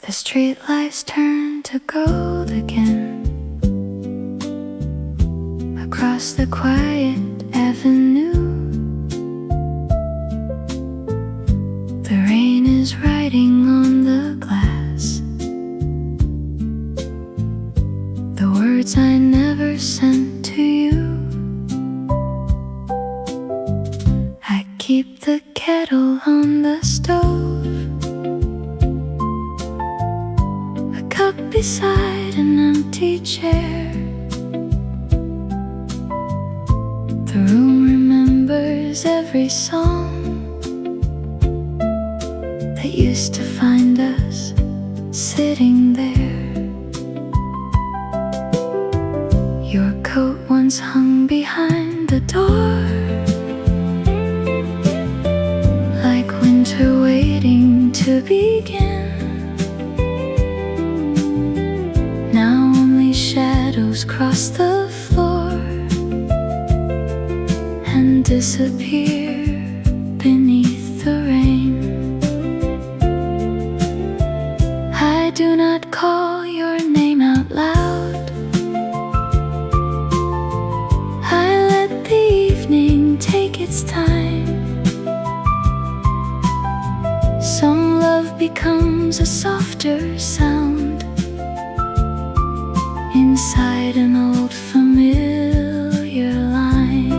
The streetlights turn to gold again. Across the quiet avenue, the rain is writing on the glass, the words I never sent to you. I keep the kettle on the stove, a cup beside an empty chair. The room remembers every song that used to find us sitting there. Your coat once hung behind the door, like winter waiting to begin. Now only shadows cross the floor and disappear beneath the rain. I do not call your name out loud. I let the evening take its time. Some love becomes a softer sound inside an old familiar line.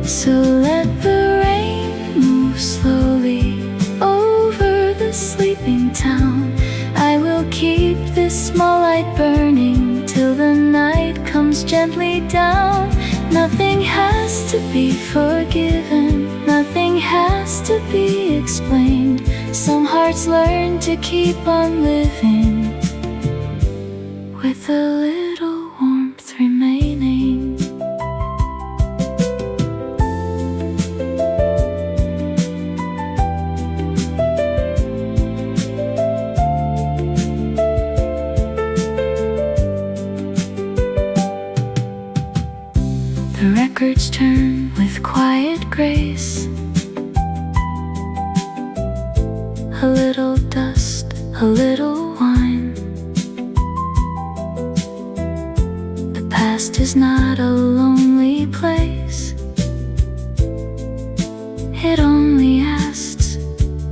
So let the rain move slowly over the sleeping town. I will keep this small light burning till the night comes gently down. Nothing has to be forgiven, nothing has to be explained. Some hearts learn to keep on living with a little warmth remaining. The records turn with quiet grace. A little dust, a little wine. The past is not a lonely place. It only asks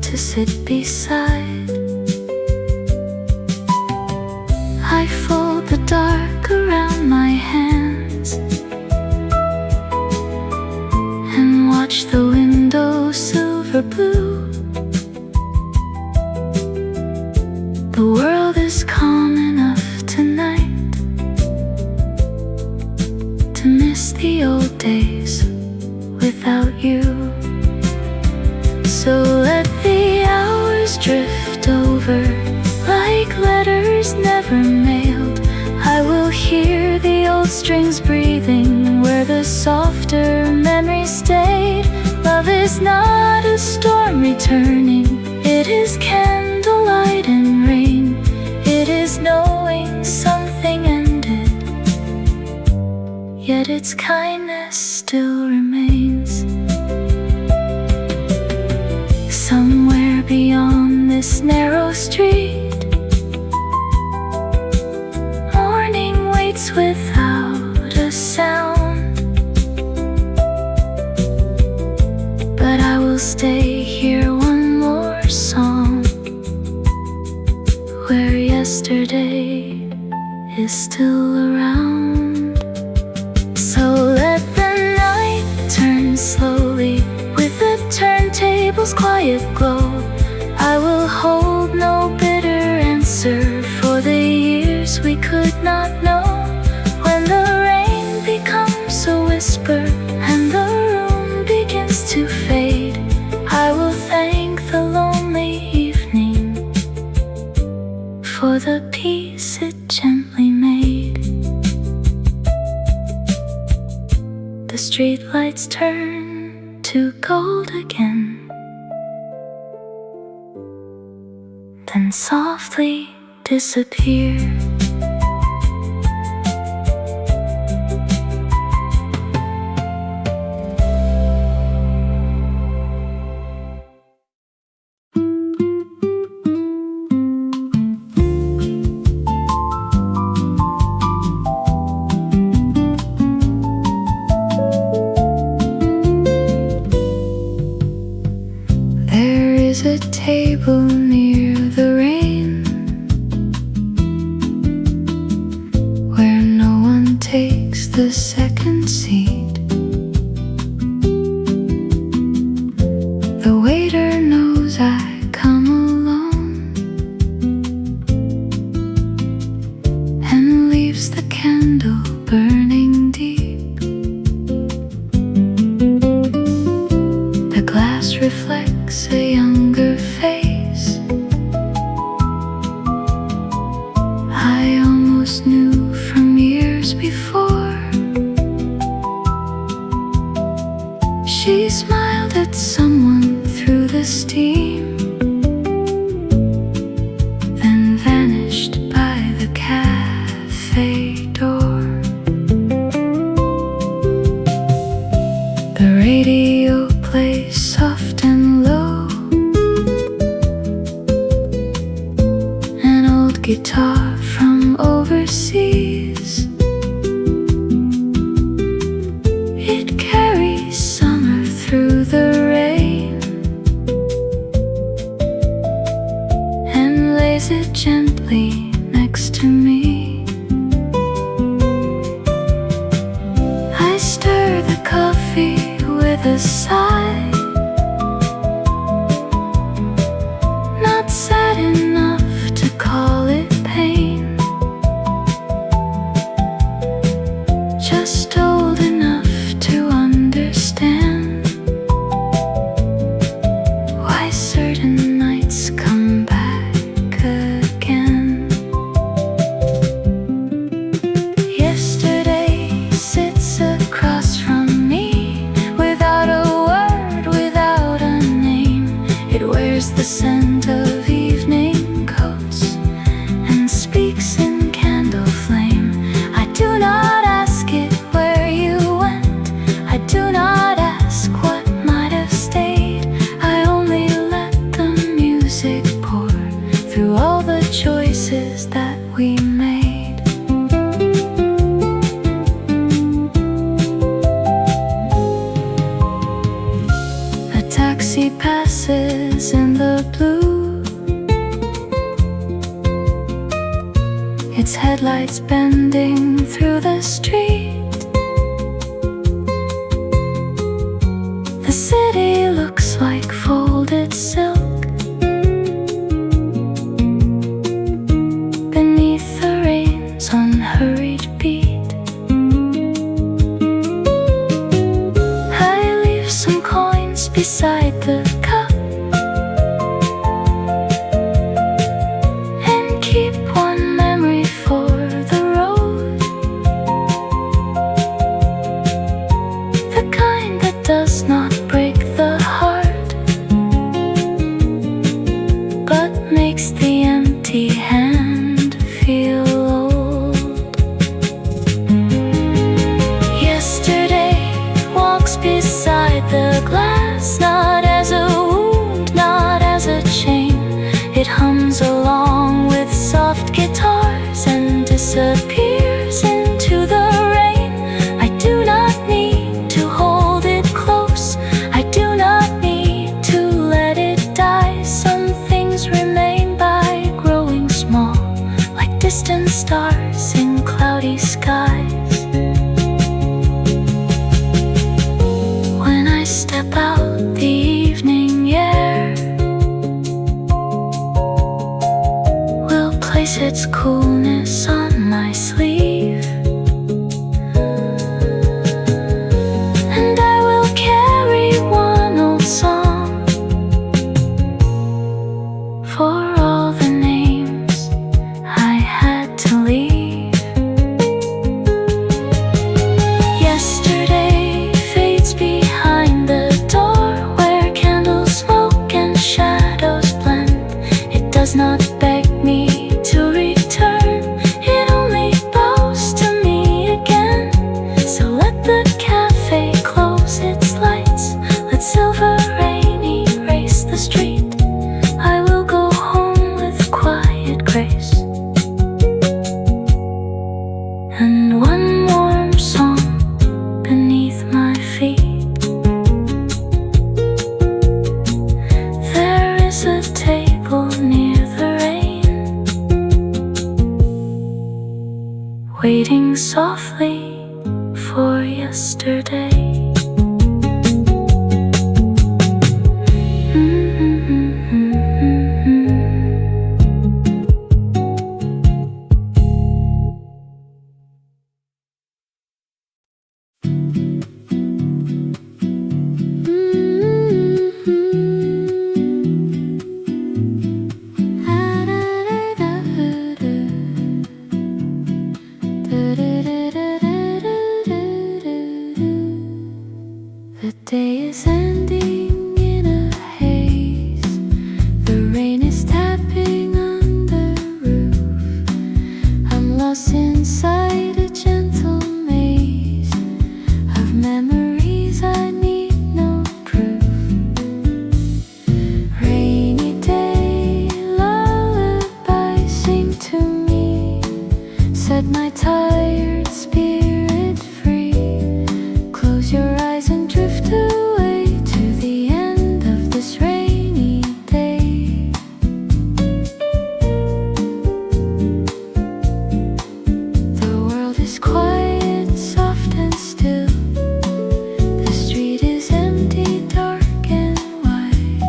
to sit beside. I fold the dark around my hands and watch the window silver blue. The world is calm enough tonight to miss the old days without you. So let the hours drift over like letters never mailed. I will hear the old strings breathing where the softer memories stayed. Love is not a storm returning, it is candlelight and rain. It is knowing something ended, yet its kindness still remains. Somewhere beyond this narrow street, morning waits without a sound. But I will stay here one more song, where yesterday is still around. So let the night turn slowly with the turntable's quiet glow. I will hold no bitter answer for the years we could not know. When the rain becomes a whisper and the room begins to fade, I will thank the lonely evening for the peace it gently made. The streetlights turn to gold again, then softly disappear. table near the rain, where no one takes the second seat. The waiter knows I come alone and leaves the candle burning deep. The glass reflects a younger face I almost knew from years before. She smiled at someone through the steam, then vanished by the cafe door. The radio plays soft and low, an old guitar from overseas. It carries summer through the rain and lays it gently next to me. I stir the coffee with a sigh, not sad enough to call it pain, just old enough to understand why certain nights come back again. Yesterday sits across from me, without a word, without a name. It wears the scent of evening coats and speaks in candle flame. I do not ask it where you went, I do not ask what might have stayed. I only let the music pour through all the choices that we made. A taxi passes in the blue, its headlights bending through the street. The city looks like folded silk beneath the rain's unhurried beat. I leave some coins beside the cup and keep one memory for the road, the kind that does not break the heart, but makes the empty hand feel old. Yesterday walks beside the glass, not as a wound, not as a chain. It hums along with soft guitars and disappears into the rain. I do not need to hold it close, I do not need to let it die. Some things remain by growing small, like distant stars in cloudy skies. When I step out, the evening air will place its coolness on my sleeve, and I will carry one old song for all the names I had to leave. Yesterday fades behind the door, where candles smoke and shadows blend. It does not beg me to return, it only bows to me again. So let the cafe close its lights, let silver rain erase the street. I will go home with quiet grace and one warm song beneath my feet. There is a yesterday. The day is ending in a haze. The rain is tapping on the roof. I'm lost inside a gentle maze of memories. I need no proof. Rainy day, lullaby, sing to me. Set my tired spirit free. Close your eyes and drift away to the end of this rainy day. The world is quiet, soft and still. The street is empty, dark and wide.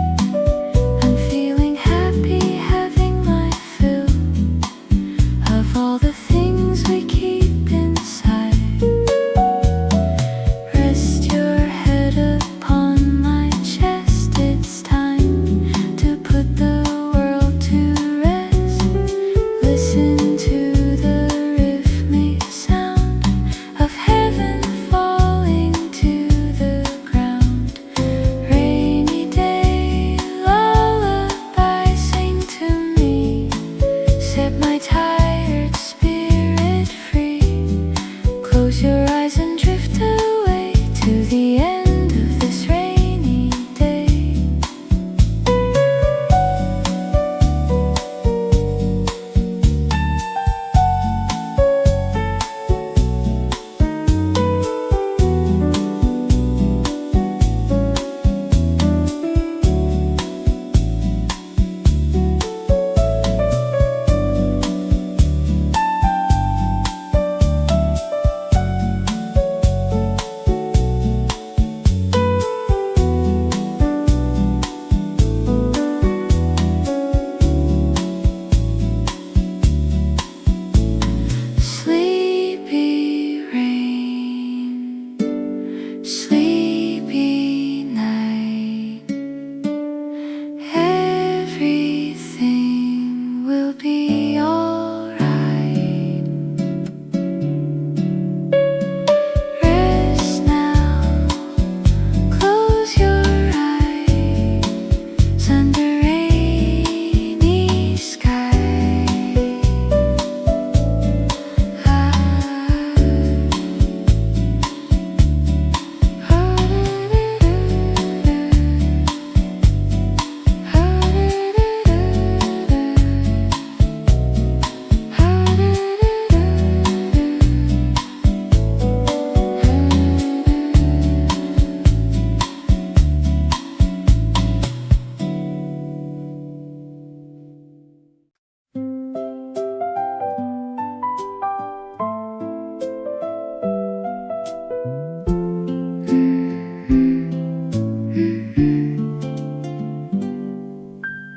I'm feeling happy, having my fill of all the things we keep inside. Rest your head upon my chest. It's time to put the world to rest. Listen to the rhythmic sound of heaven falling to the ground. Rainy day, lullaby, sing to me. Set my tired spirit free. Close your eyes and drift away to the end of this rainy day. Sleepy rain, sleepy night. Everything will be alright. Rest now, close your eyes under rainy sky.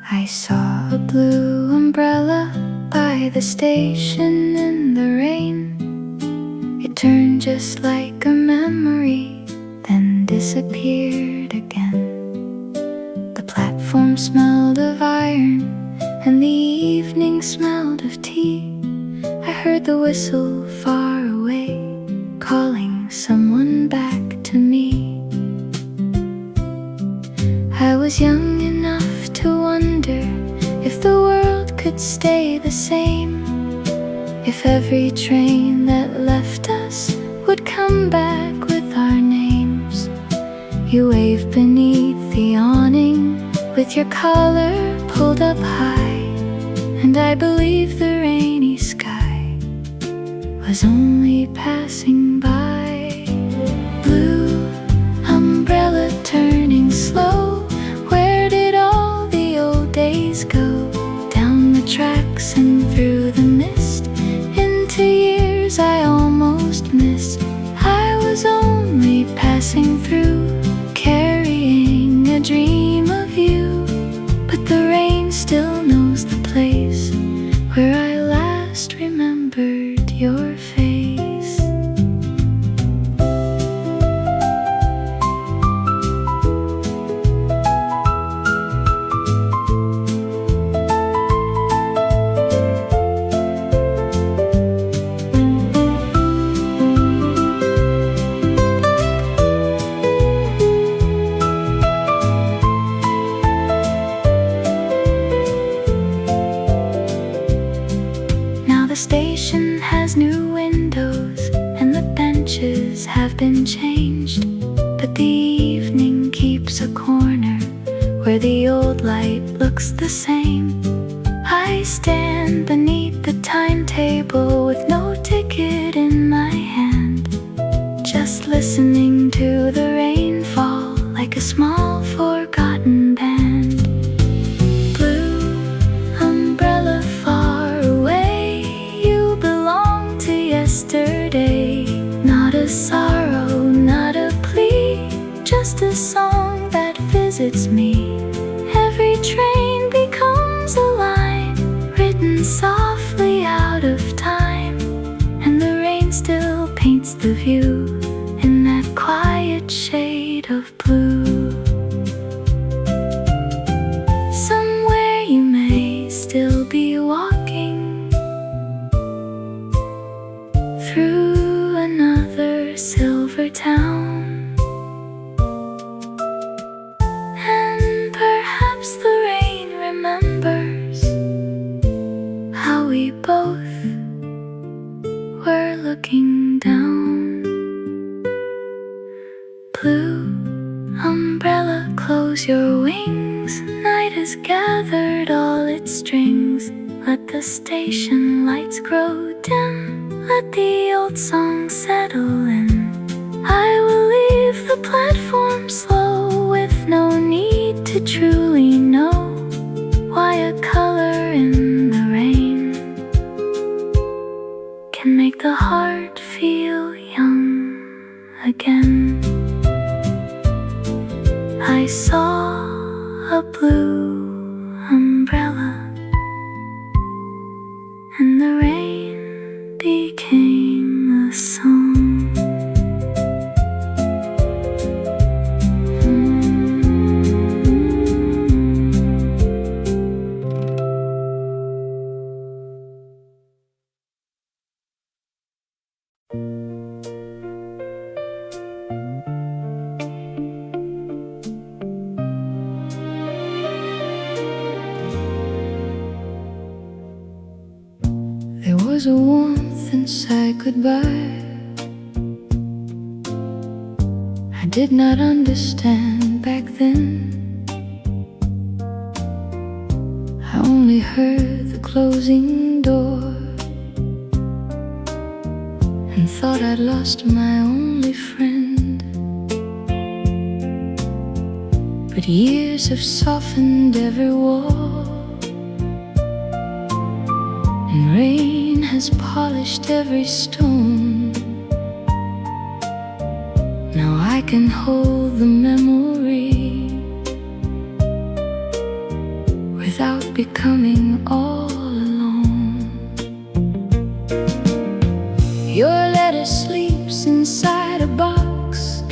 I saw a blue umbrella by the station in the rain. It turned just like a memory, then disappeared again. The platform smelled of iron, and the evening smelled of tea. I heard the whistle far away, calling someone back to me. I was young enough to wonder if the world could stay the same, if every train that left us would come back with our names. You waved beneath the awning with your collar pulled up high, and I believed the rainy sky was only passing by. Blue umbrella turning slow, where did all the old days go? Down the tracks and through the mist, into years I almost missed. I was only still knows the place where I last remembered your face. The station has new windows and the benches have been changed, but the evening keeps a corner where the old light looks the same. I stand beneath the timetable with no ticket in my hand, just listening to the rain fall like a small forgotten band. Blue umbrella far away, yesterday. Not a sorrow, not a plea, just a song that visits me. Every train becomes a line written softly out of time, and the rain still paints the view in that quiet shade of blue. Somewhere you may still be walking through another silver town, and perhaps the rain remembers how we both were looking down. Blue umbrella, close your wings, night has gathered all its strings. Let the station lights grow dim, let the old song settle in. I will leave the platform slow, with no need to truly know why a color in the rain can make the heart feel young again. I saw a blue umbrella, and the rain became a song. There was a warmth inside goodbye I did not understand back then. I only heard the closing door and thought I'd lost my only friend. But years have softened every wall, and rain has polished every stone. Now I can hold the memory without becoming all alone. Your letter sleeps inside a box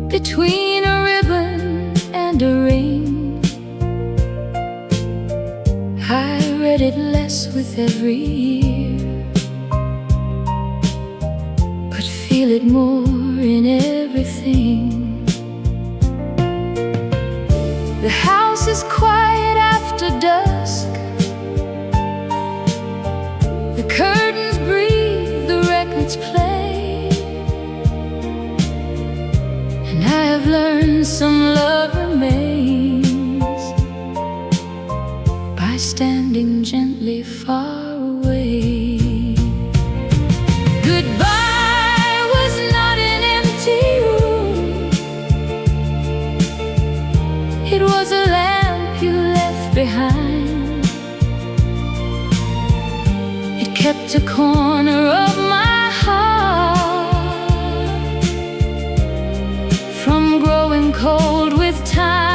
between a ribbon and a ring. I read it less with every year, but feel it more in everything. The house is quiet after dusk, the curtains breathe, the records play, and I have learned some love remains by standing gently far away. Goodbye was not an empty room, it was a lamp you left behind. It kept a corner of my heart from growing cold with time.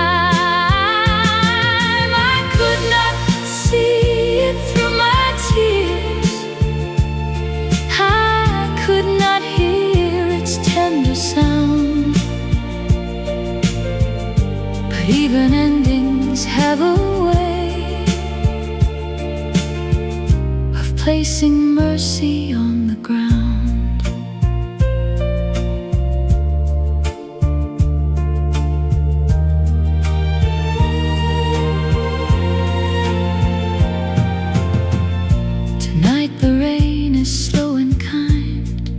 placing mercy on the ground. Tonight the rain is slow and kind.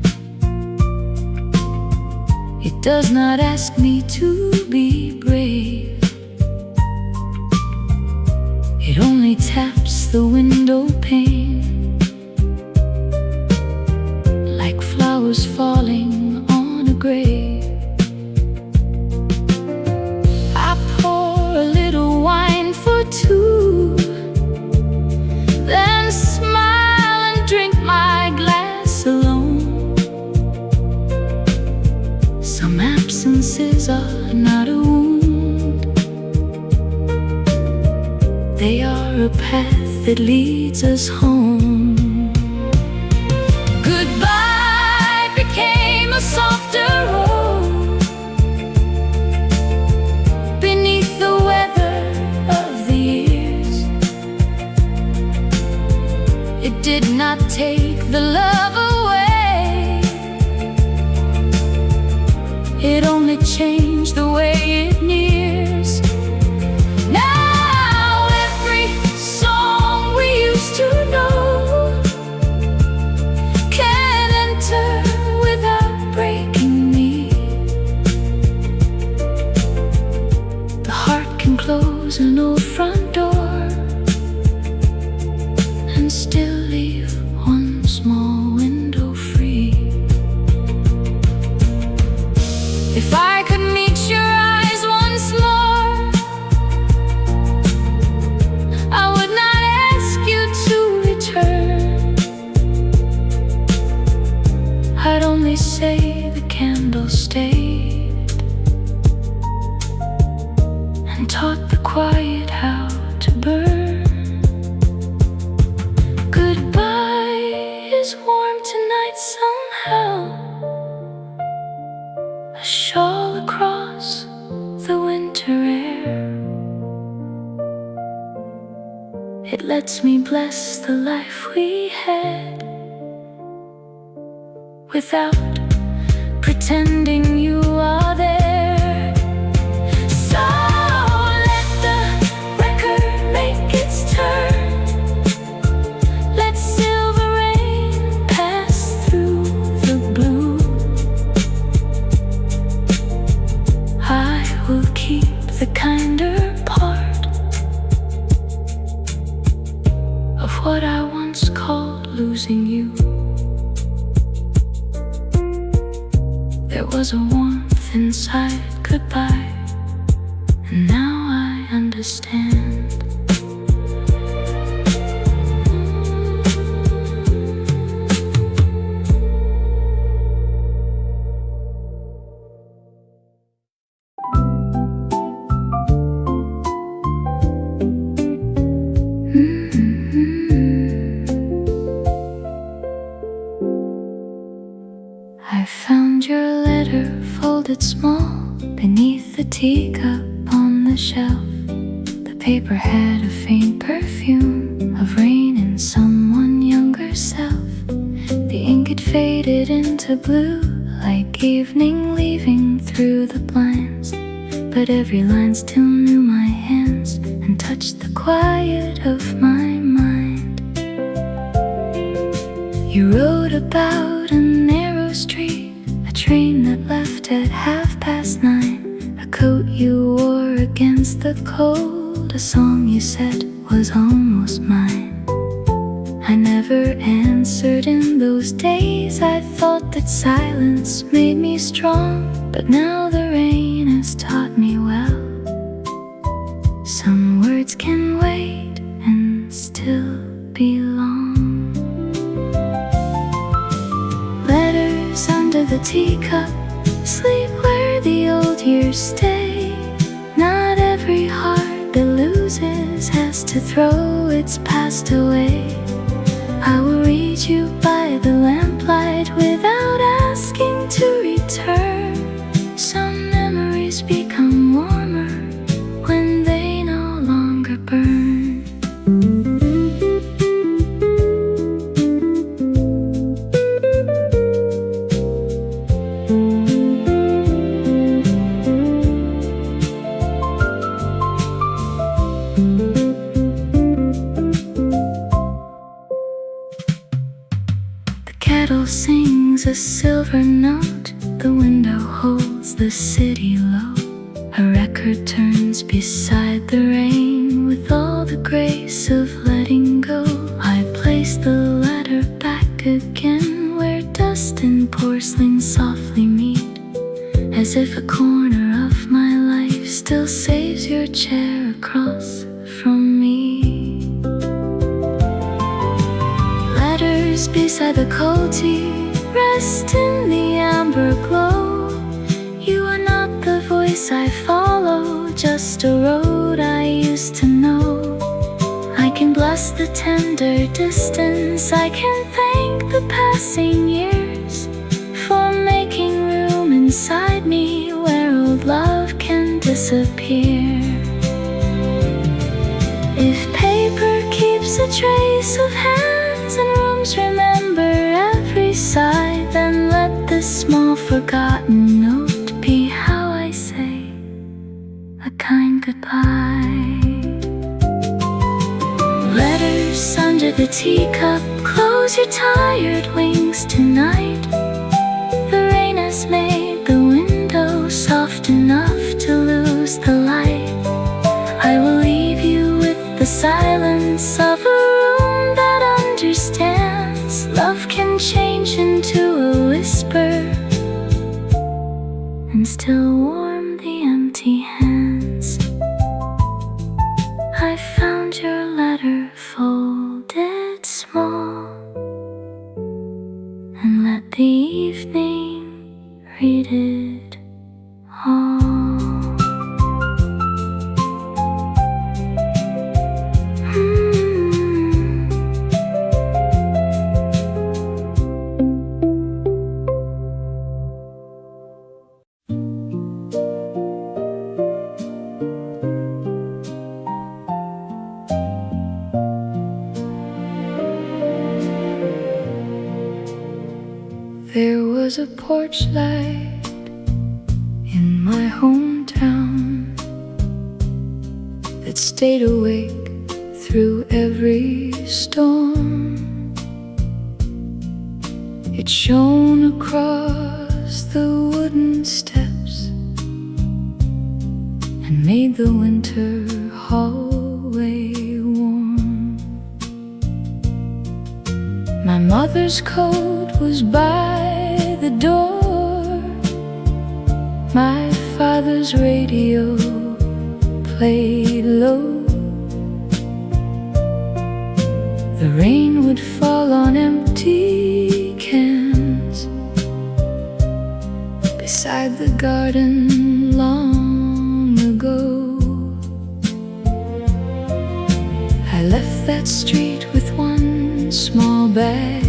It does not ask me to be brave. It only taps the window pane like flowers falling on a grave. I pour a little wine for two, then smile and drink my glass alone. Some absences are not a wound, they are a path that leads us home. Goodbye became a softer road beneath the weather of the years. It did not take the love away, it only changed the way it nears. Now every song we used to know can enter without breaking me. The heart can close an old front door and still leave one small window free. If I could meet your eyes once more, I would not ask you to return. I'd only say the candle stayed and taught the quiet how to burn. Goodbye is warm tonight somehow, a shawl across the winter air. It lets me bless the life we had without pretending you are there. So let the record make its turn, let silver rain pass through the blue. I will keep the kinder part of what I once called losing you. There was a warmth inside goodbye, and now I understand. I found your letter folded small beneath the teacup on the shelf. The paper had a faint perfume of rain and someone younger self. The ink had faded into blue like evening leaving through the blinds, but every line still knew my hands and touched the quiet of my mind. You wrote about a narrow street, a train that left at 9:30, a coat you wore against the cold, a song you said was almost mine. I never answered in those days. I thought that silence made me strong, but now the rain has taught me well. Some words can wait and still belong. Letters under the teacup, sleep where the old years stay. Not every heart that loses has to throw its past away. I will read you by the lamplight without asking to return. Some memories become warmer when they no longer burn. hangs a silver note. The window holds the city low. A record turns beside the rain. With all the grace of letting go, I place the letter back again, where dust and porcelain softly meet, as if a corner of my life still saves your chair across from me. Letters beside the cold tea rest in the amber glow. You are not the voice I follow, just a road I used to know. I can bless the tender distance, I can thank the passing years for making room inside me where old love can disappear. If paper keeps a trace of hands and rooms remember every sigh, then let this small forgotten note be how I say a kind goodbye. Letters under the teacup, close your tired wings tonight. The rain has made the window soft enough to lose the light. I will leave you with the silence of a room that understands. Love can change into a whisper and still warm the empty hands. I found your letter folded small, and let the evening read it all. There was a porch light in my hometown that stayed awake through every storm. It shone across the wooden steps and made the winter hallway warm. My mother's coat was by the door. My father's radio played low. The rain would fall on empty cans beside the garden long ago. I left that street with one small bag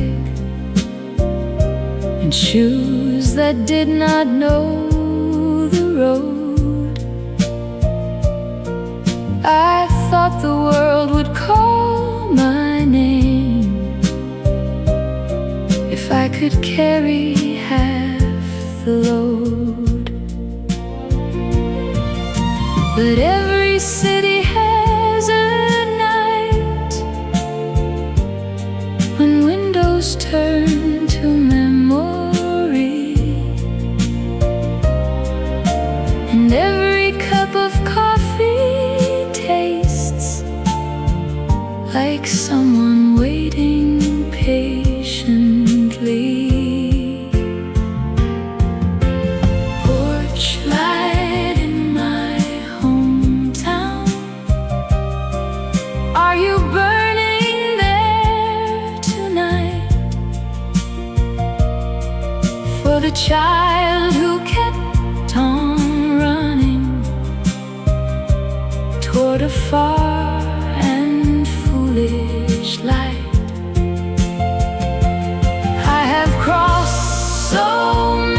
and shoes that did not know the road. I thought the world would call my name if I could carry half the load. But every city has a night when windows turn to memory, and every cup of coffee tastes like someone waiting patiently. Porch light in my hometown, are you burning there tonight? For the child who kept on running toward a far and foolish light. I have crossed so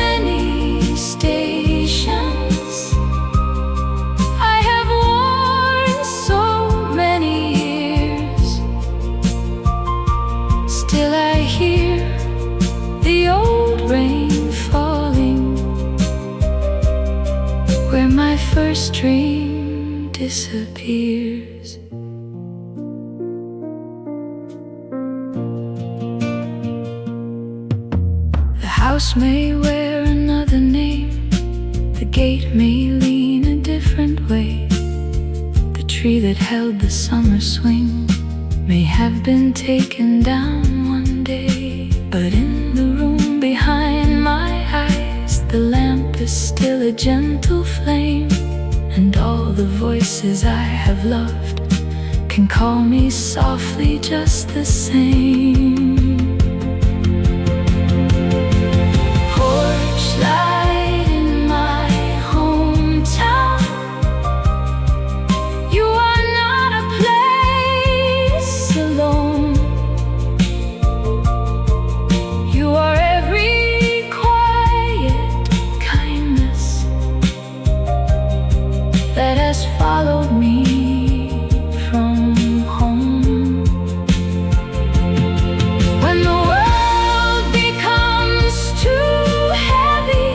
many stations, I have worn so many years. Still I hear the old rain falling where my first dream disappears. The house may wear another name, the gate may lean a different way. The tree that held the summer swing may have been taken down one day, but in the room behind my eyes, the lamp is still a gentle flame, and all the voices I have loved can call me softly just the same. Porch light in my hometown, you are not a place alone. You are every quiet kindness that has followed me from home. When the world becomes too heavy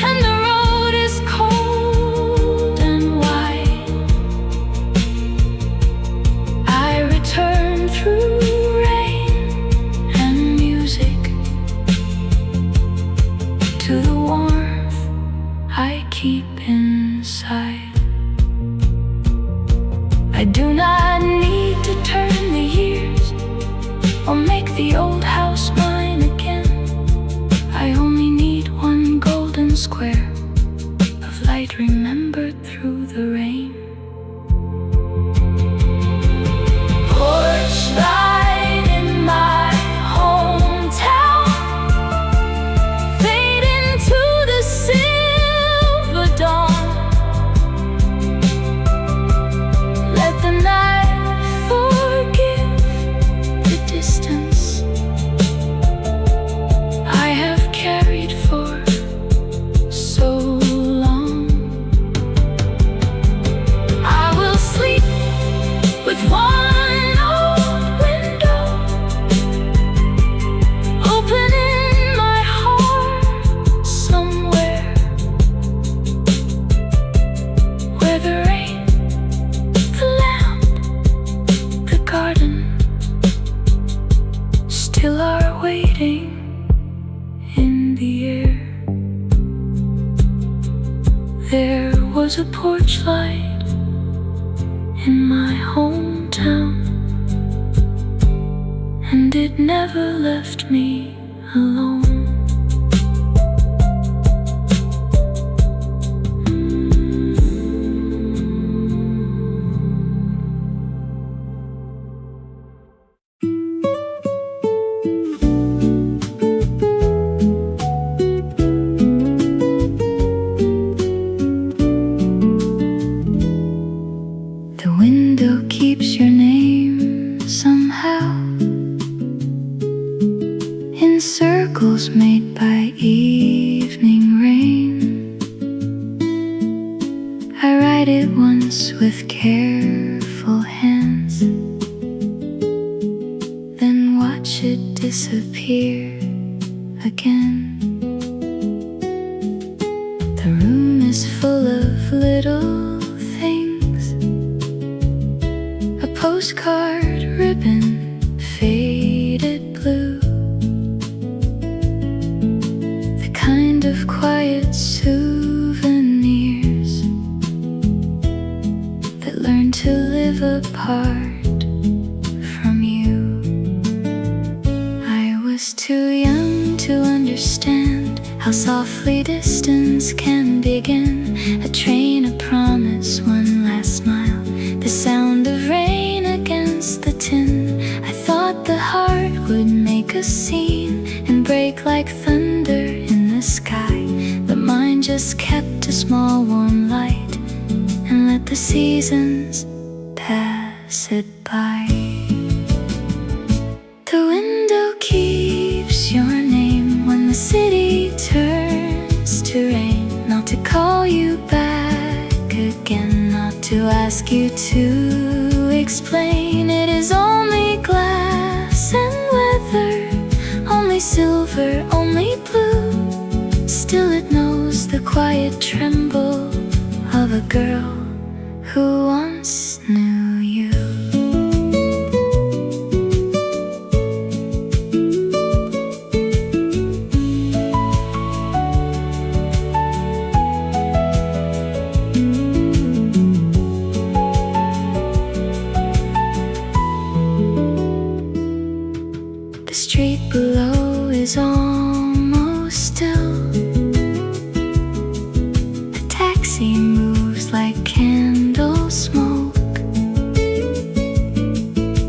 and the road is cold and wide, I return through rain and music to the warmth I keep inside. I do not need to turn the years or make the old house mine again. I only need one golden square of light remembered through the rain. Porch light in my hometown, fade into the silver dawn. Let the night forgive the distance I have carried for so long. I will sleep with one old window open in my heart somewhere, where the rain, the lamp, the garden still are waiting in the air. There was a porch light in my hometown, and it never left me alone. The window keeps your name somehow in circles made by evening rain. I write it once with careful hands, then watch it disappear again. The room is full of little things, a postcard, ribbon, faded blue, the kind of quiet souvenirs that learn to live apart from you. I was too young to understand how softly distance can begin. A train, a promise, one last smile, the sound of rain against the tin. I thought the heart would make a scene and break like thunder in the sky, but mine just kept a small warm light and let the seasons pass it by. The window keeps your name when the city turns to rain, not to call you back again, not to ask you to explain. It is only glass and weather, only silver, only blue. Still it knows the quiet tremble of a girl who once knew you. is almost still. The taxi moves like candle smoke.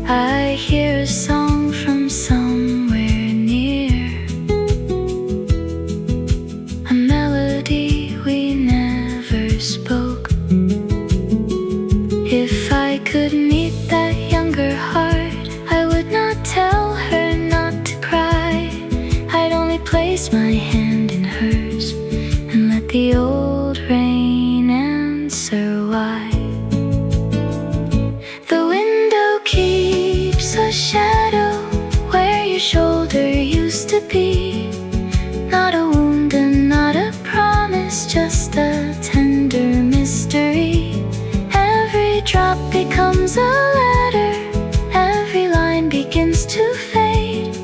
I hear a song from somewhere near, a melody we never spoke. If I could meet that younger heart, I would not tell her not to cry. I'd only place my hand in hers and let the old rain answer why. The window keeps a shadow where your shoulder used to be. Not a wound and not a promise, just a tender mystery. Every drop becomes a letter, every line begins to fade,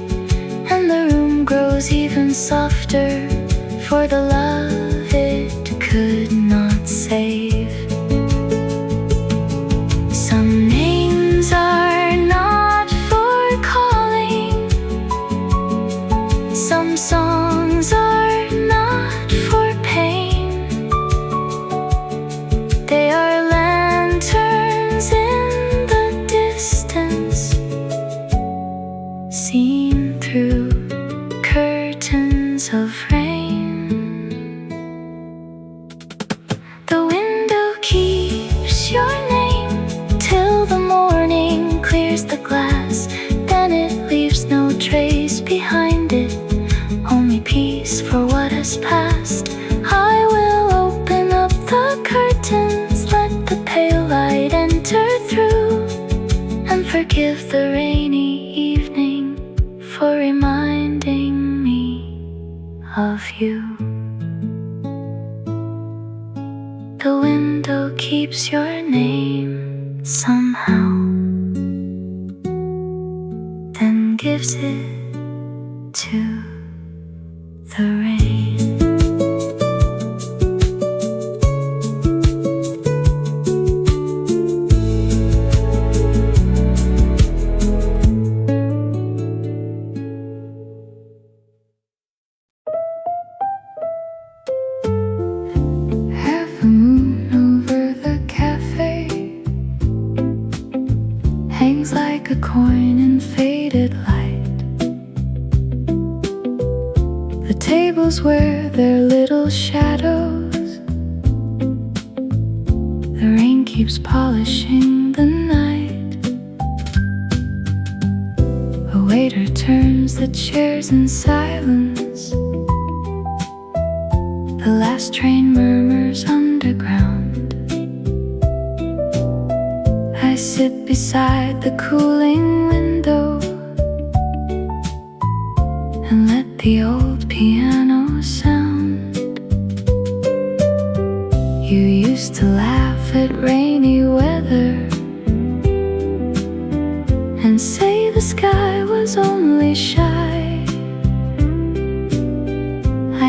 and the room grows even softer for the love it could not save. Some names are not for calling, some songs are not for pain. They are lanterns in the distance, seen through curtains of rain. The window keeps your name till the morning clears the glass. Then it leaves no trace behind it, only peace for what has passed. I will open up the curtains, let the pale light enter through, and forgive the rainy evening for reminding me of you. The window keeps your name somehow, then gives it to the rain. Half a moon over the cafe hangs like a coin in faded light. The tables wear their little shadows. The rain keeps polishing the night. A waiter turns the chairs in silence. The last train murmurs underground. I sit beside the cooling window and let the old piano sound. You used to laugh at rainy weather and say the sky was only shy.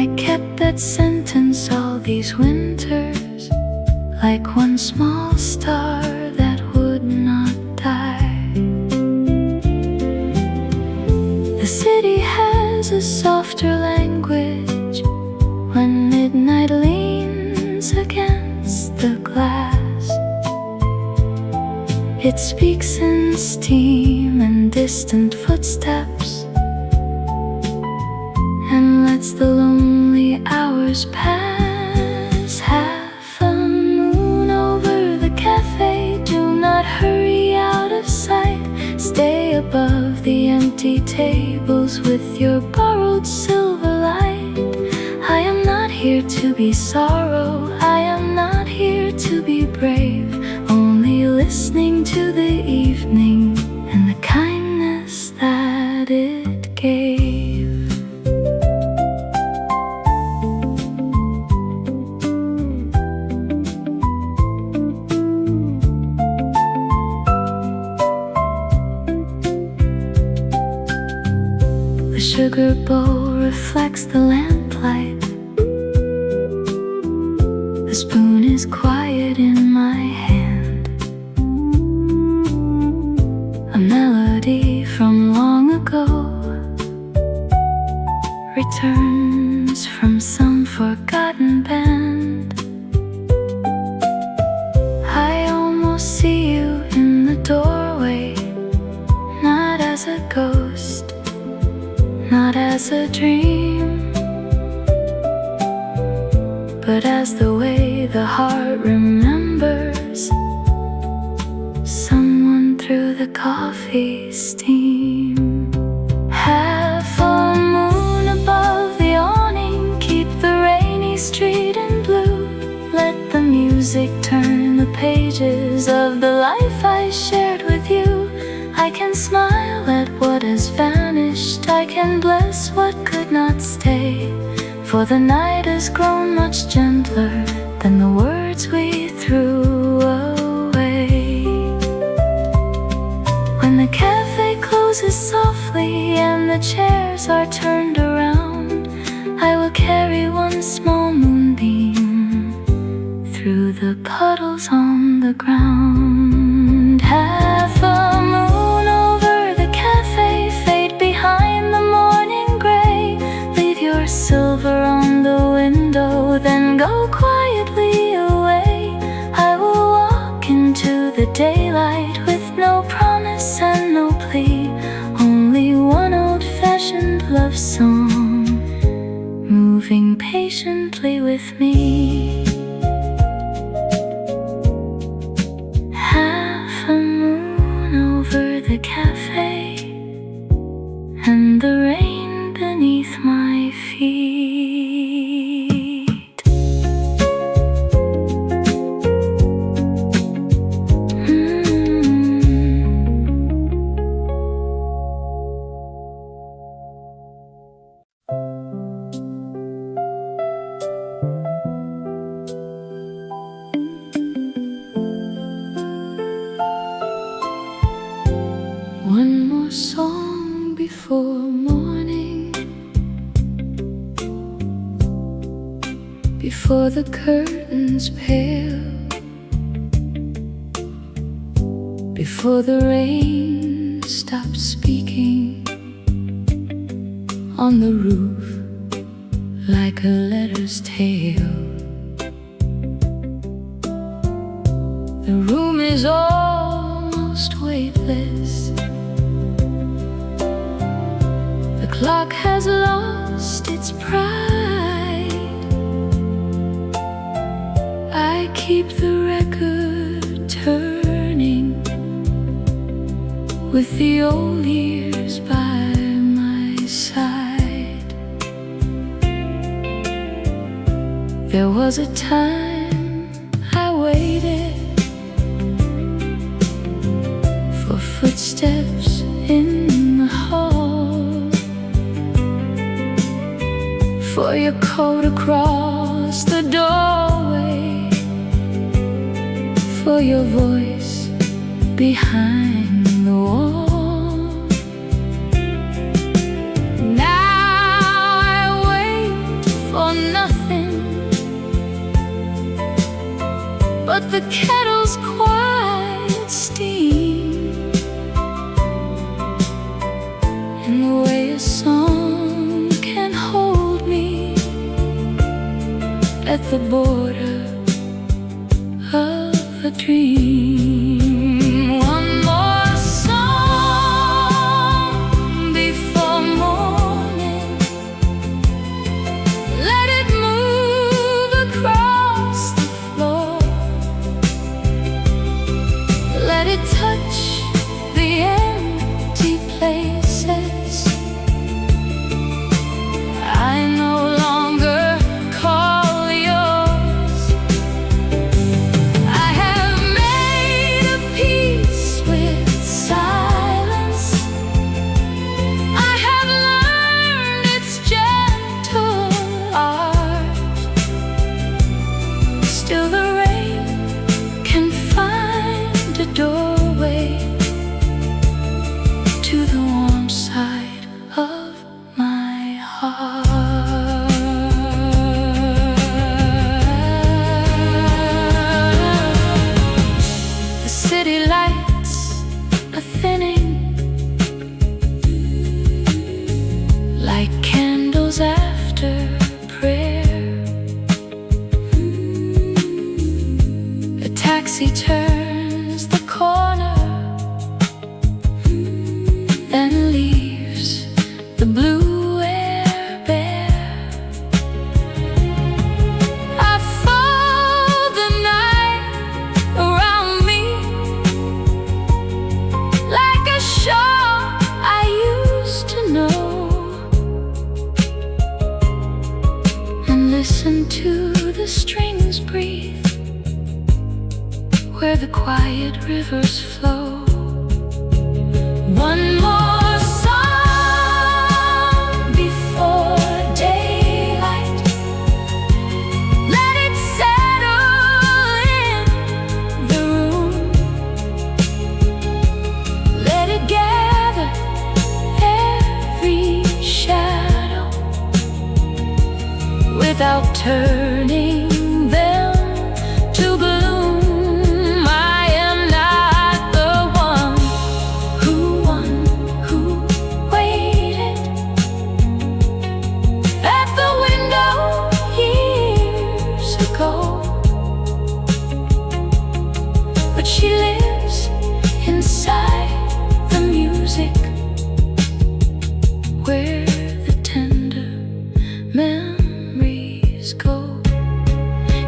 I kept that sentence all these winters, like one small star that would not die. The city has a softer language when midnight leans against the glass. It speaks in steam and distant footsteps, and lets the lonely hours pass. Half a moon over the cafe, do not hurry out of sight. Stay above the empty tables with your borrowed silver light. I am not here to be sorrow, I am not here to be brave, only listening to the evening and the kindness that it gave. The sugar bowl reflects the lamplight. The spoon is quiet in my hand. A melody from long ago see you in the doorway, not as a ghost, not as a dream, but as the way the heart remembers someone through the coffee steam. Half a moon above the awning, keep the rainy street in blue. Let the music turn the pages of the life I shared with you. I can smile at what has vanished, I can bless what could not stay, for the night has grown much gentler than the words we threw away. When the cafe closes softly and the chairs are turned around, I will carry one small moonbeam through the puddles on the ground. Half a moon over the cafe, fade behind the morning gray. Leave your silver on the window, then go quietly away. I will walk into the daylight with no promise and no plea, only one old-fashioned love song moving patiently with me. Half a moon over the cafe and the rain beneath my feet. One more song before morning, before the curtains pale, before the rain stops speaking on the roof like a letter's tale. The room is almost weightless, the clock has lost its pride. I keep the record turning with the old years by my side. There was a time I waited for footsteps in the hall, for your coat across the doorway, for your voice behind the wall. Now I wait for nothing but the kettle's quiet steam, and the way a song can hold me at the border of a dream. One more song before morning, let it move across the floor, let it touch the empty places I no longer call yours. I have made a peace with silence, I have learned its gentle art. Still the rain can find a doorway to the warm side of my heart. The city lights are thinning like candles after prayer. A taxi turns rivers flow. One more song before daylight. Let it settle in the room. Let it gather every shadow without turning them to gloom. I am not the one who won, who waited at the window years ago, but she lives inside the music where the tender memories go.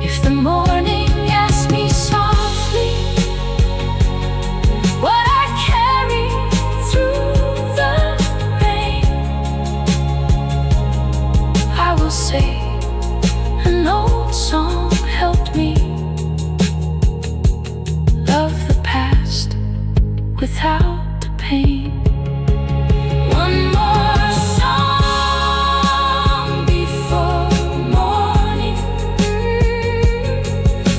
If the morning asks me softly what I carry through the rain, I will say an old song helped me love the past without the pain. One more song before morning,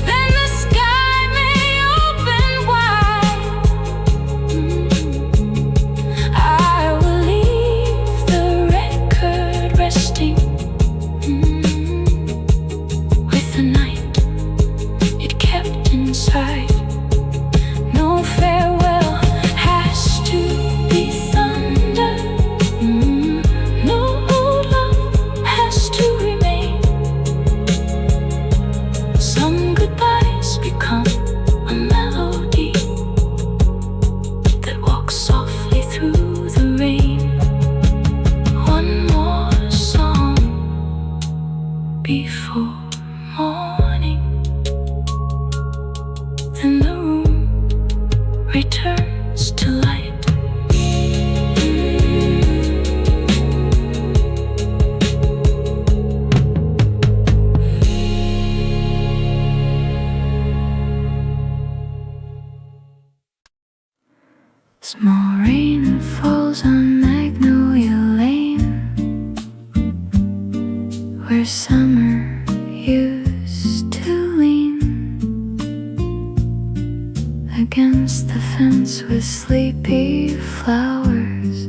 then the sky may open wide. I will leave the record resting with the night it kept inside. No farewell has to be thunder. No old love has to remain. Some goodbyes become a melody that walks softly through the rain. One more song before morning, then the room returns to light. Small rain falls on Magnolia Lane, where summer used to lean against the fence with sleepy flowers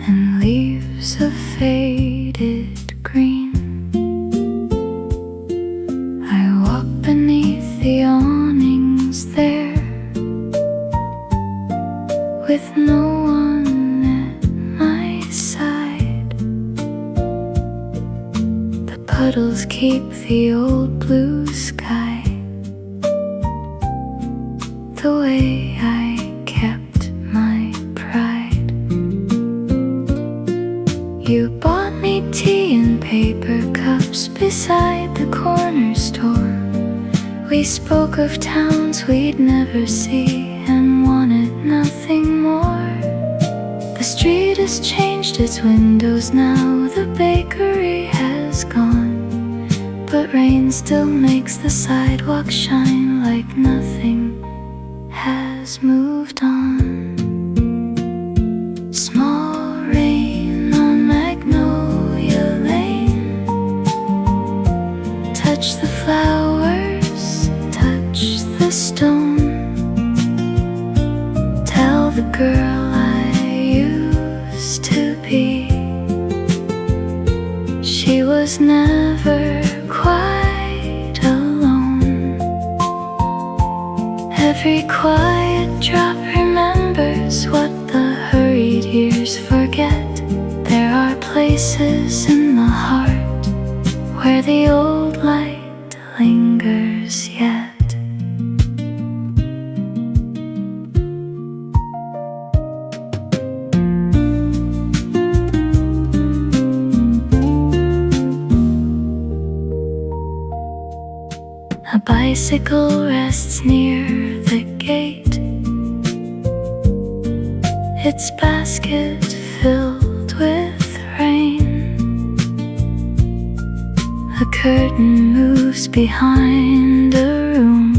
and leaves of faded green. I walk beneath the awnings there, with no one at my side. The puddles keep the old blue sky the way I kept my pride. You bought me tea in paper cups beside the corner store. We spoke of towns we'd never see and wanted nothing more. The street has changed its windows now, the bakery has gone, but rain still makes the sidewalk shine like nothing has moved on. Small rain on Magnolia Lane, touch the flowers, touch the stone. Tell the girl I used to be, she was never quite alone. Every quiet drop remembers what the hurried years forget. There are places in the heart where the old light lingers yet. A bicycle rests near the gate, its basket filled with rain. A curtain moves behind a room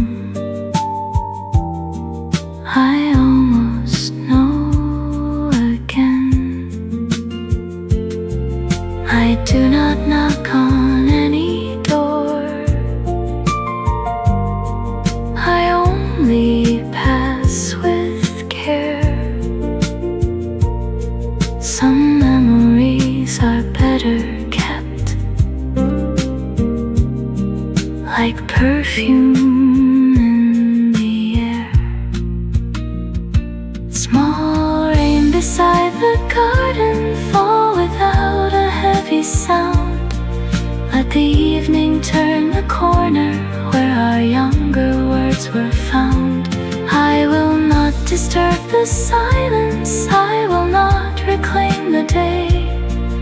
turn the corner where our younger words were found. I will not disturb the silence, I will not reclaim the day,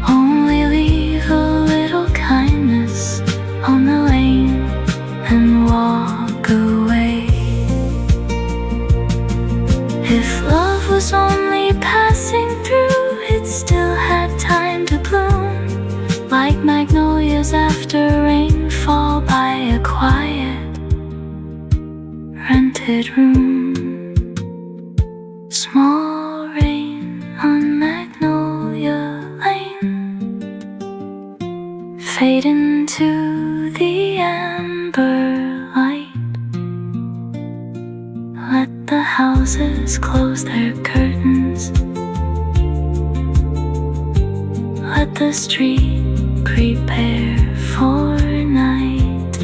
only leave a little kindness on the lane and walk away. If love was only passing through, it still had time to bloom, like magnolias after rainfall by a quiet, rented room. Small rain on Magnolia Lane, fade into the amber light. Let the houses close their curtains, let the street prepare for night.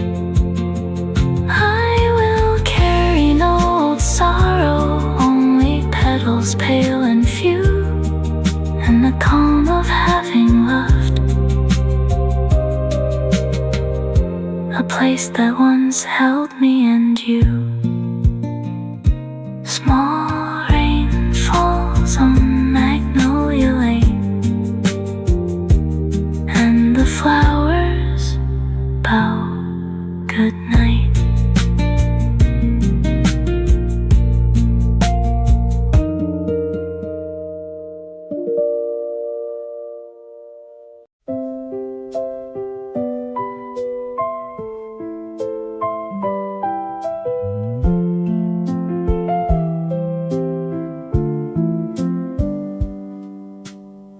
I will carry no old sorrow, only petals pale and few, and the calm of having loved a place that once held me and you. Small rain falls on Magnolia Lane, and the flowers bow good night.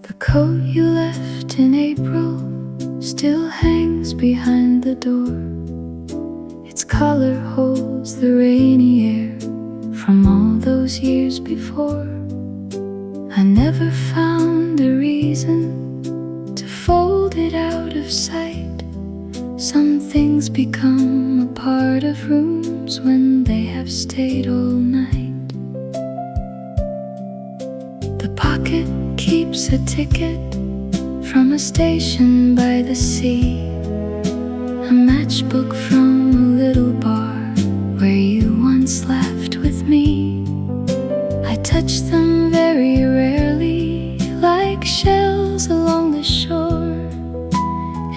The coat you left in April still hangs behind the door. Its color holds the rainy air from all those years before. I never found a reason to fold it out of sight. Some things become a part of rooms when they have stayed all night. The pocket keeps a ticket from a station by the sea, a matchbook from a little bar where you once laughed with me. I touch them very rarely, like shells along the shore,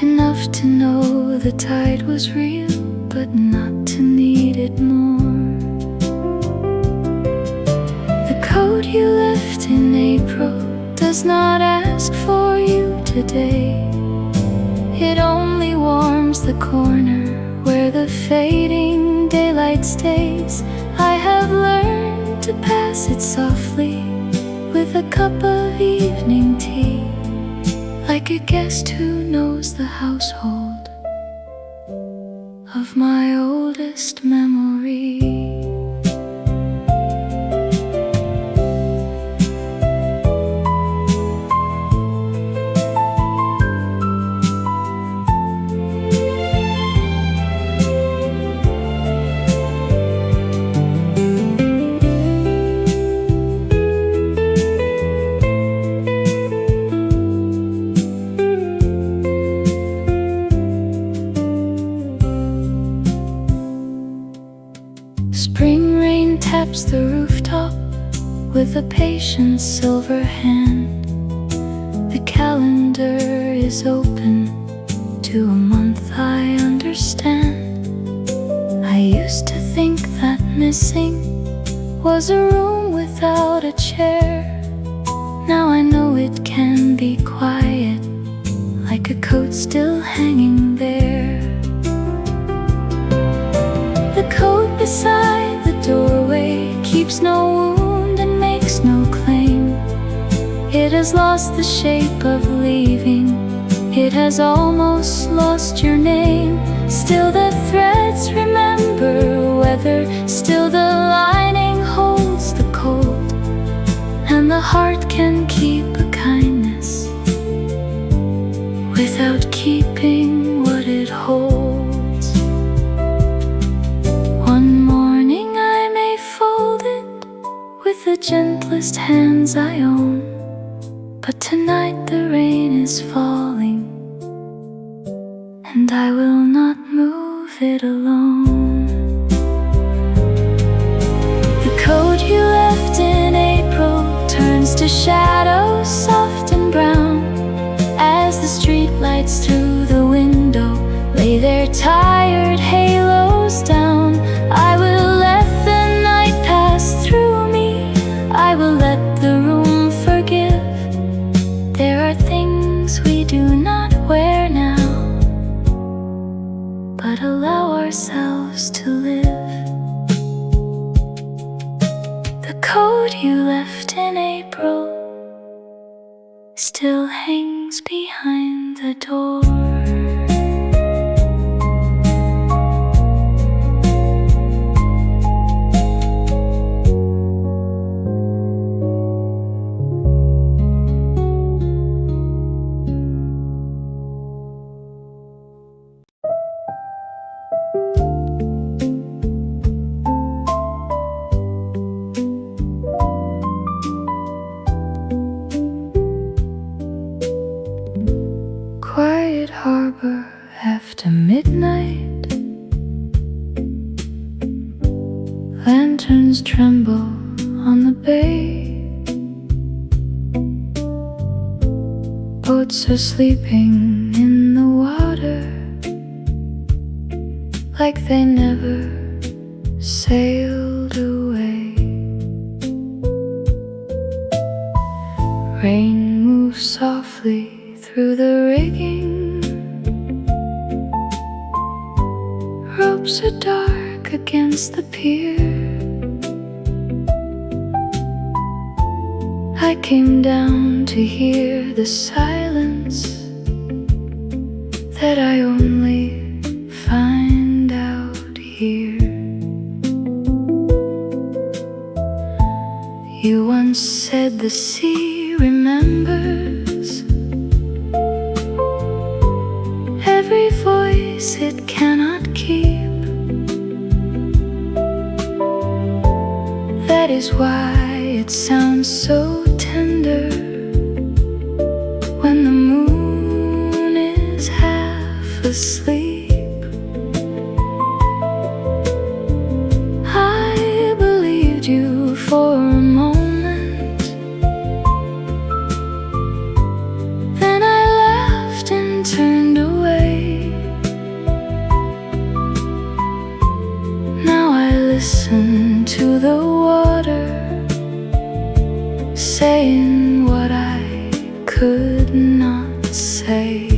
enough to know the tide was real, but not to need it more. The coat you left in April does not ask for you today. It only warms the corner where the fading daylight stays. I have learned to pass it softly with a cup of evening tea, like a guest who knows the household of my oldest memory. Spring rain taps the rooftop with a patient silver hand. The calendar is open to a month I understand. I used to think that missing was a room without a chair. Now I know it can be quiet, like a coat still hanging there. The coat beside the doorway keeps no wound and makes no claim. It has lost the shape of leaving, it has almost lost your name. Still the threads remember weather, still the lining holds the cold, and the heart can keep a kindness without keeping what it holds. One morning I may fold it with the gentlest hands I own, but tonight the rain is falling, and I will not of it alone. The coat you left in April turns to shadows soft and brown as the streetlights through the window lay their tired halos down. I will let the night pass through me, I will let the room forgive. There are things we do not wear now, but allow ourselves to live. The coat you left in April still hangs behind the door. Quiet harbor after midnight, lanterns tremble on the bay. Boats are sleeping in the water like they never sailed away. Rain moves softly through the rigging, ropes are dark against the pier. I came down to hear the silence that I only find out here. You once said the sea remembers every voice it cannot keep. That is why it sounds so tender when the moon is half asleep. I believed you for a moment, then I laughed and turned away. Now I listen to the water saying what I could not say.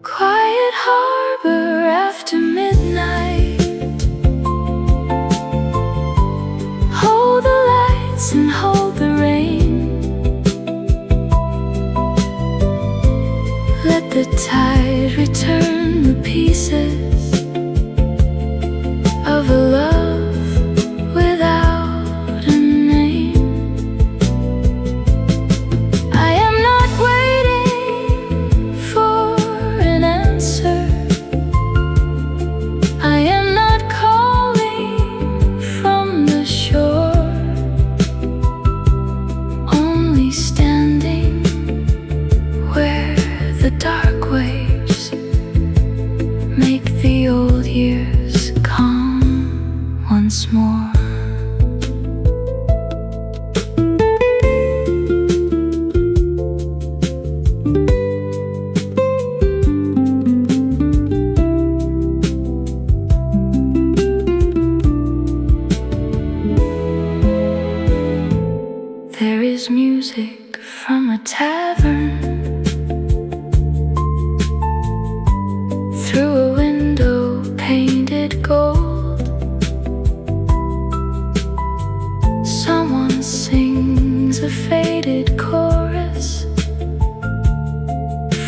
Quiet harbor after midnight, hold the lights and hold the rain. Let the tide return the pieces of a love without a name. I am not waiting for an answer, I am not calling from the shore, only standing where the dark waves make the old years come once more. There is music from a tavern through a window painted gold. Someone sings a faded chorus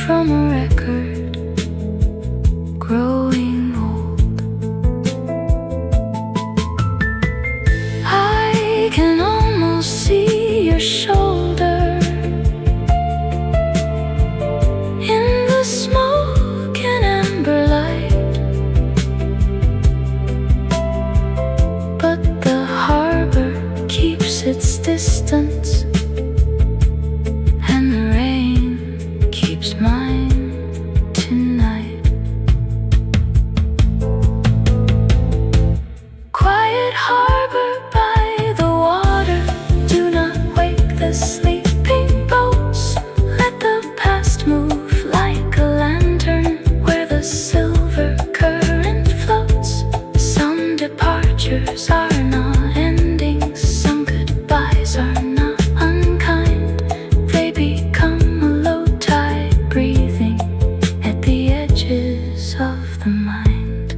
from a record growing old. I can almost see your shoulder chapters are not endings, some goodbyes are not unkind. They become a low tide breathing at the edges of the mind.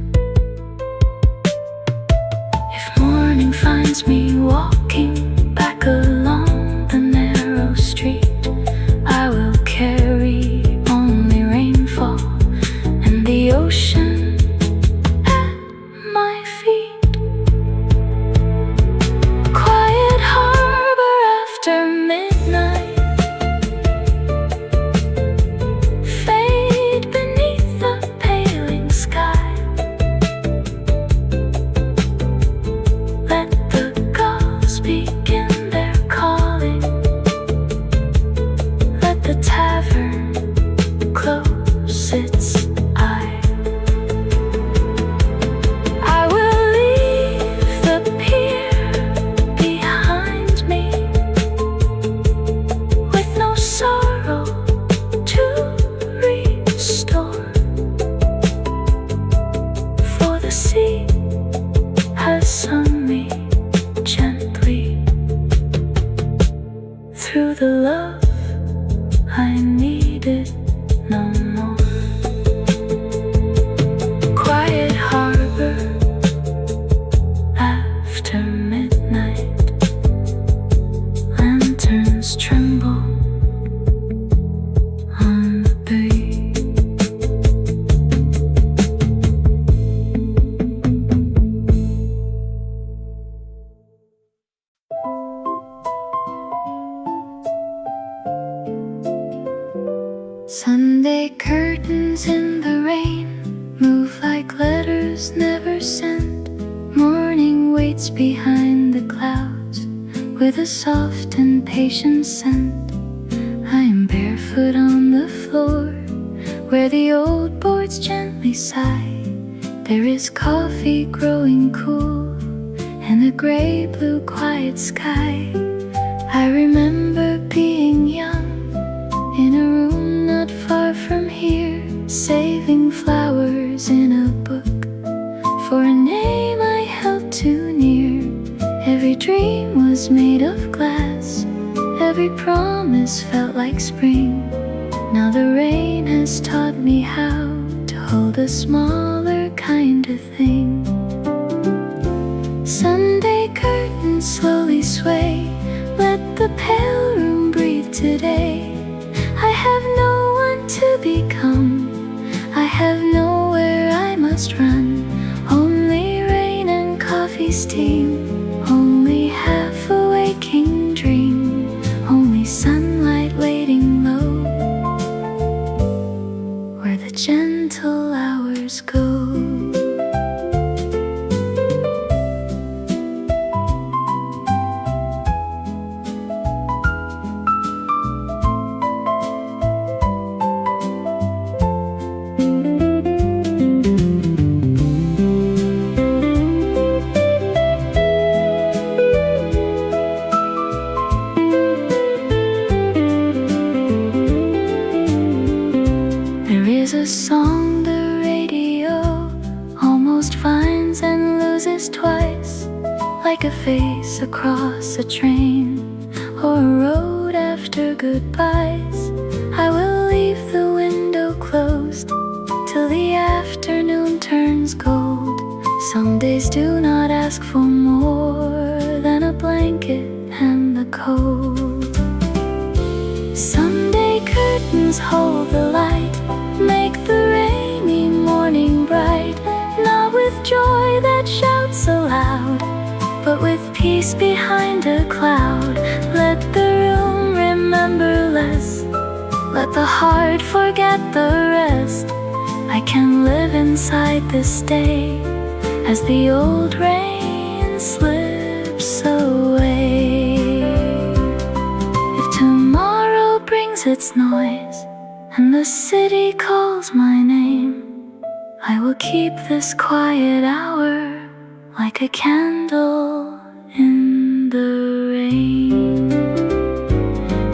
If morning finds me walking back along the narrow street, I will carry only rainfall and the ocean at my feet. Quiet harbor after midnight, fade beneath the paling sky. Let the gulls begin their calling, let the tavern close its eye. I will leave the pier behind me with no sorrow to restore, for the sea has sung me gently through the love I needed no more. Quiet harbor after midnight, lanterns tremble on the bay. Sunday curtains in the rain move like letters never sent. Morning waits behind the clouds with a soft and patient scent. I am barefoot on the floor where the old boards gently sigh. There is coffee growing cool and a gray-blue quiet sky. I remember being young in a room not far from here, saving flowers in a book for a name I held too near. Every dream was made of glass, every promise felt like spring. Now the rain has taught me how to hold a smaller kind of thing. Sunday curtains slowly sway, let the pale room breathe today. I have no one to become, I have nowhere I must run. Only rain and coffee steam, only half a waking dream, only sunlight waiting low where the gentle hours go. A song the radio almost finds and loses twice, like a face across a train or a road after goodbyes. I will leave the window closed till the afternoon turns gold. Some days do not ask for more than a blanket and the cold. Sunday curtains hold the light, make the rainy morning bright, not with joy that shouts aloud, but with peace behind a cloud. Let the room remember less, let the heart forget the rest. I can live inside this day as the old rain slips away. If tomorrow brings its noise and the city calls my name, I will keep this quiet hour like a candle in the rain.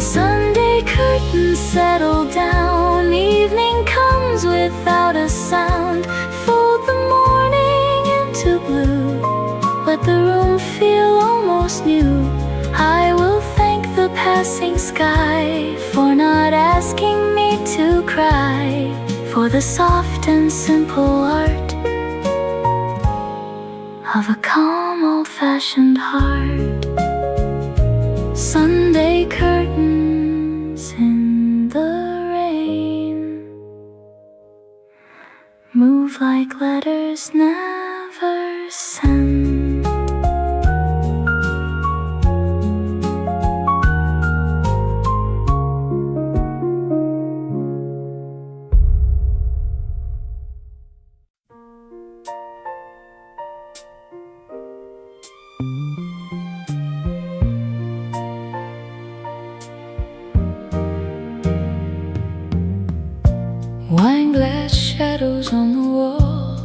Sunday curtains settle down, evening comes without a sound. Fold the morning into blue, let let the room feel almost new. I will thank the passing sky for not asking me to cry, for the soft and simple art of a calm old-fashioned heart. Sunday curtains in the rain move like letters never sent. Wineglass shadows on the wall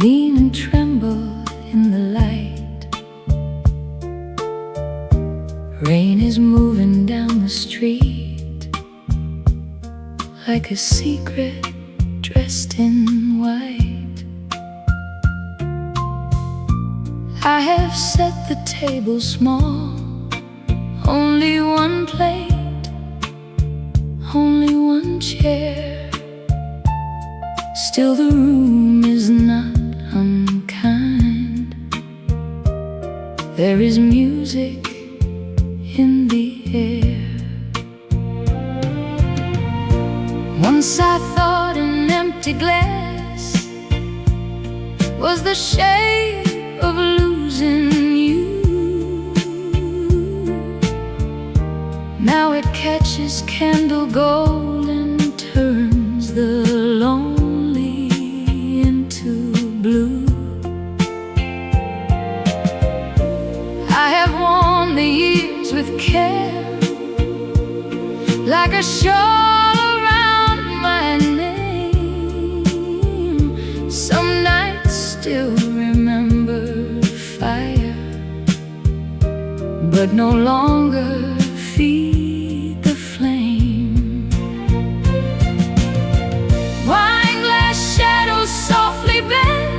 lean and tremble in the light. Rain is moving down the street like a secret dressed in white. I have set the table small, only one plate, only one chair. Still the room is not unkind. There is music in the air. Once I thought an empty glass was the shape of losing you. Now it catches candle gold and turns the lonely into blue. I have worn the years with care, like a shawl around my name. Some nights still remember fire, but no longer feed the flame. Wineglass shadows softly bend,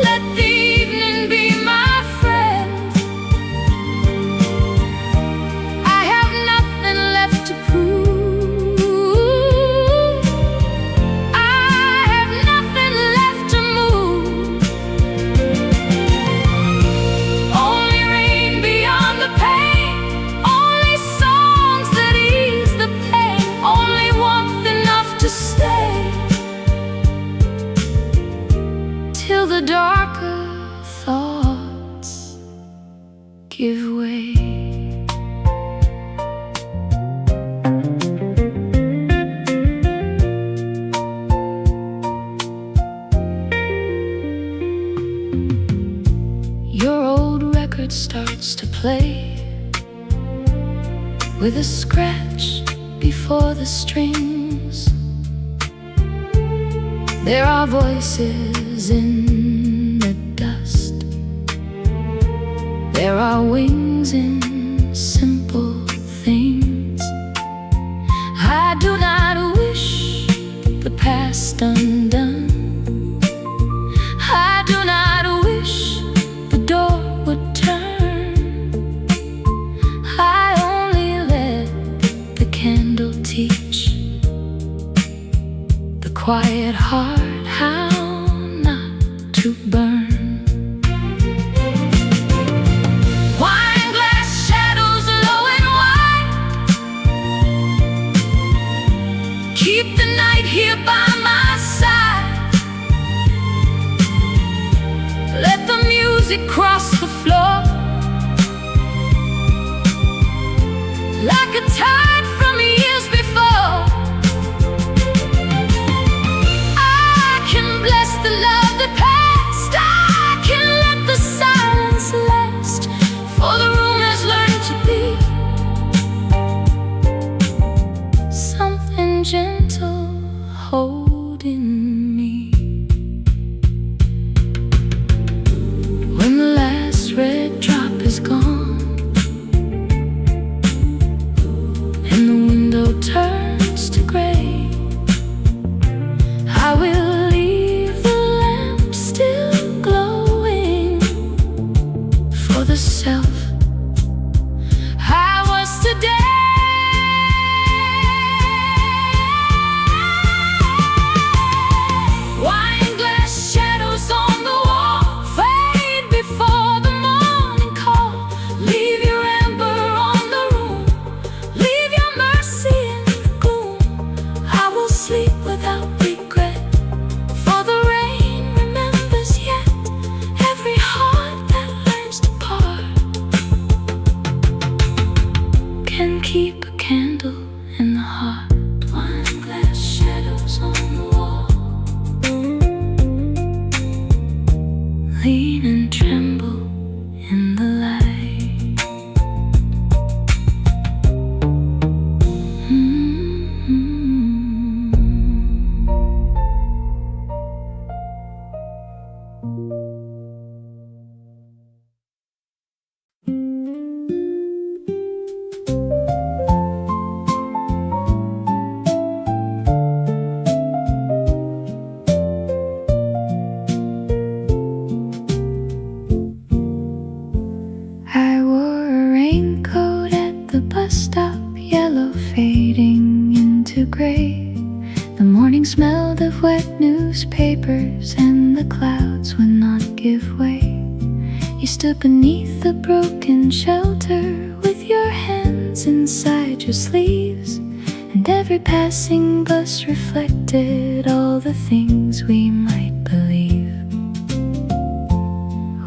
let the evening be my friend. I have nothing left to prove, I have nothing left to move. Only rain beyond the pain, only songs that ease the pain, only warmth enough to stay till the darker thoughts give way. Your old record starts to play with a scratch before the strings. There are voices in the dust, there are wings in simple things. I do not wish the past undone, I do not wish the door would turn. I only let the candle teach the quiet heart how not to burn. Wineglass shadows low and wide, keep the night here by my side. Let the music cross the floor like a tide from years before. I can bless the love that passed, I can let the silence last, for the room has learned to be something gentle holding me. When the last red drop is gone and the window turns to gray, I will morning smelled of wet newspapers, and the clouds would not give way. You stood beneath the broken shelter with your hands inside your sleeves, and every passing bus reflected all the things we might believe.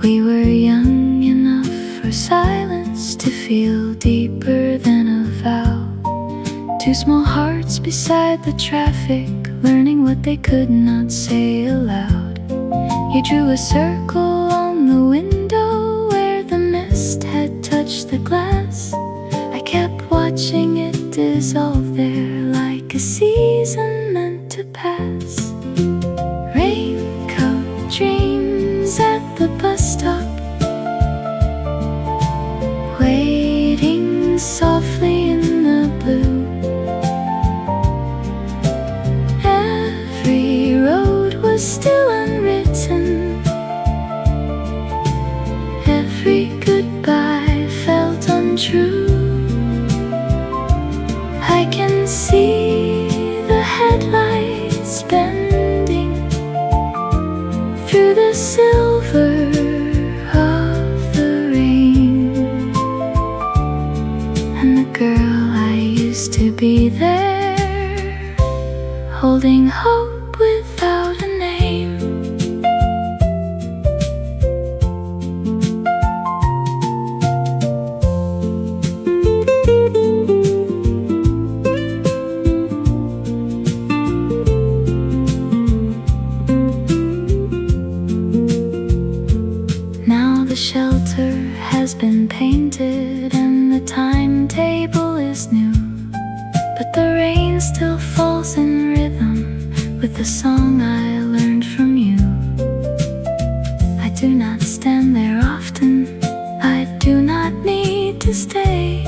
We were young enough for silence to feel deeper than a vow. Two small hearts beside the traffic, learning what they could not say aloud. You drew a circle on the window where the mist had touched the glass. I kept watching it dissolve there like a season meant to pass. Raincoat dreams at the bus stop, waiting softly in the blue. Every road was still unwritten, every goodbye felt untrue. I can see the headlights bending through the silver of the rain, and the girl I used to be there, holding hope without a name. Now the shelter has been painted and the timetable is new, but the rain still falls in rhythm with the song I learned from you. I do not stand there often, I do not need to stay.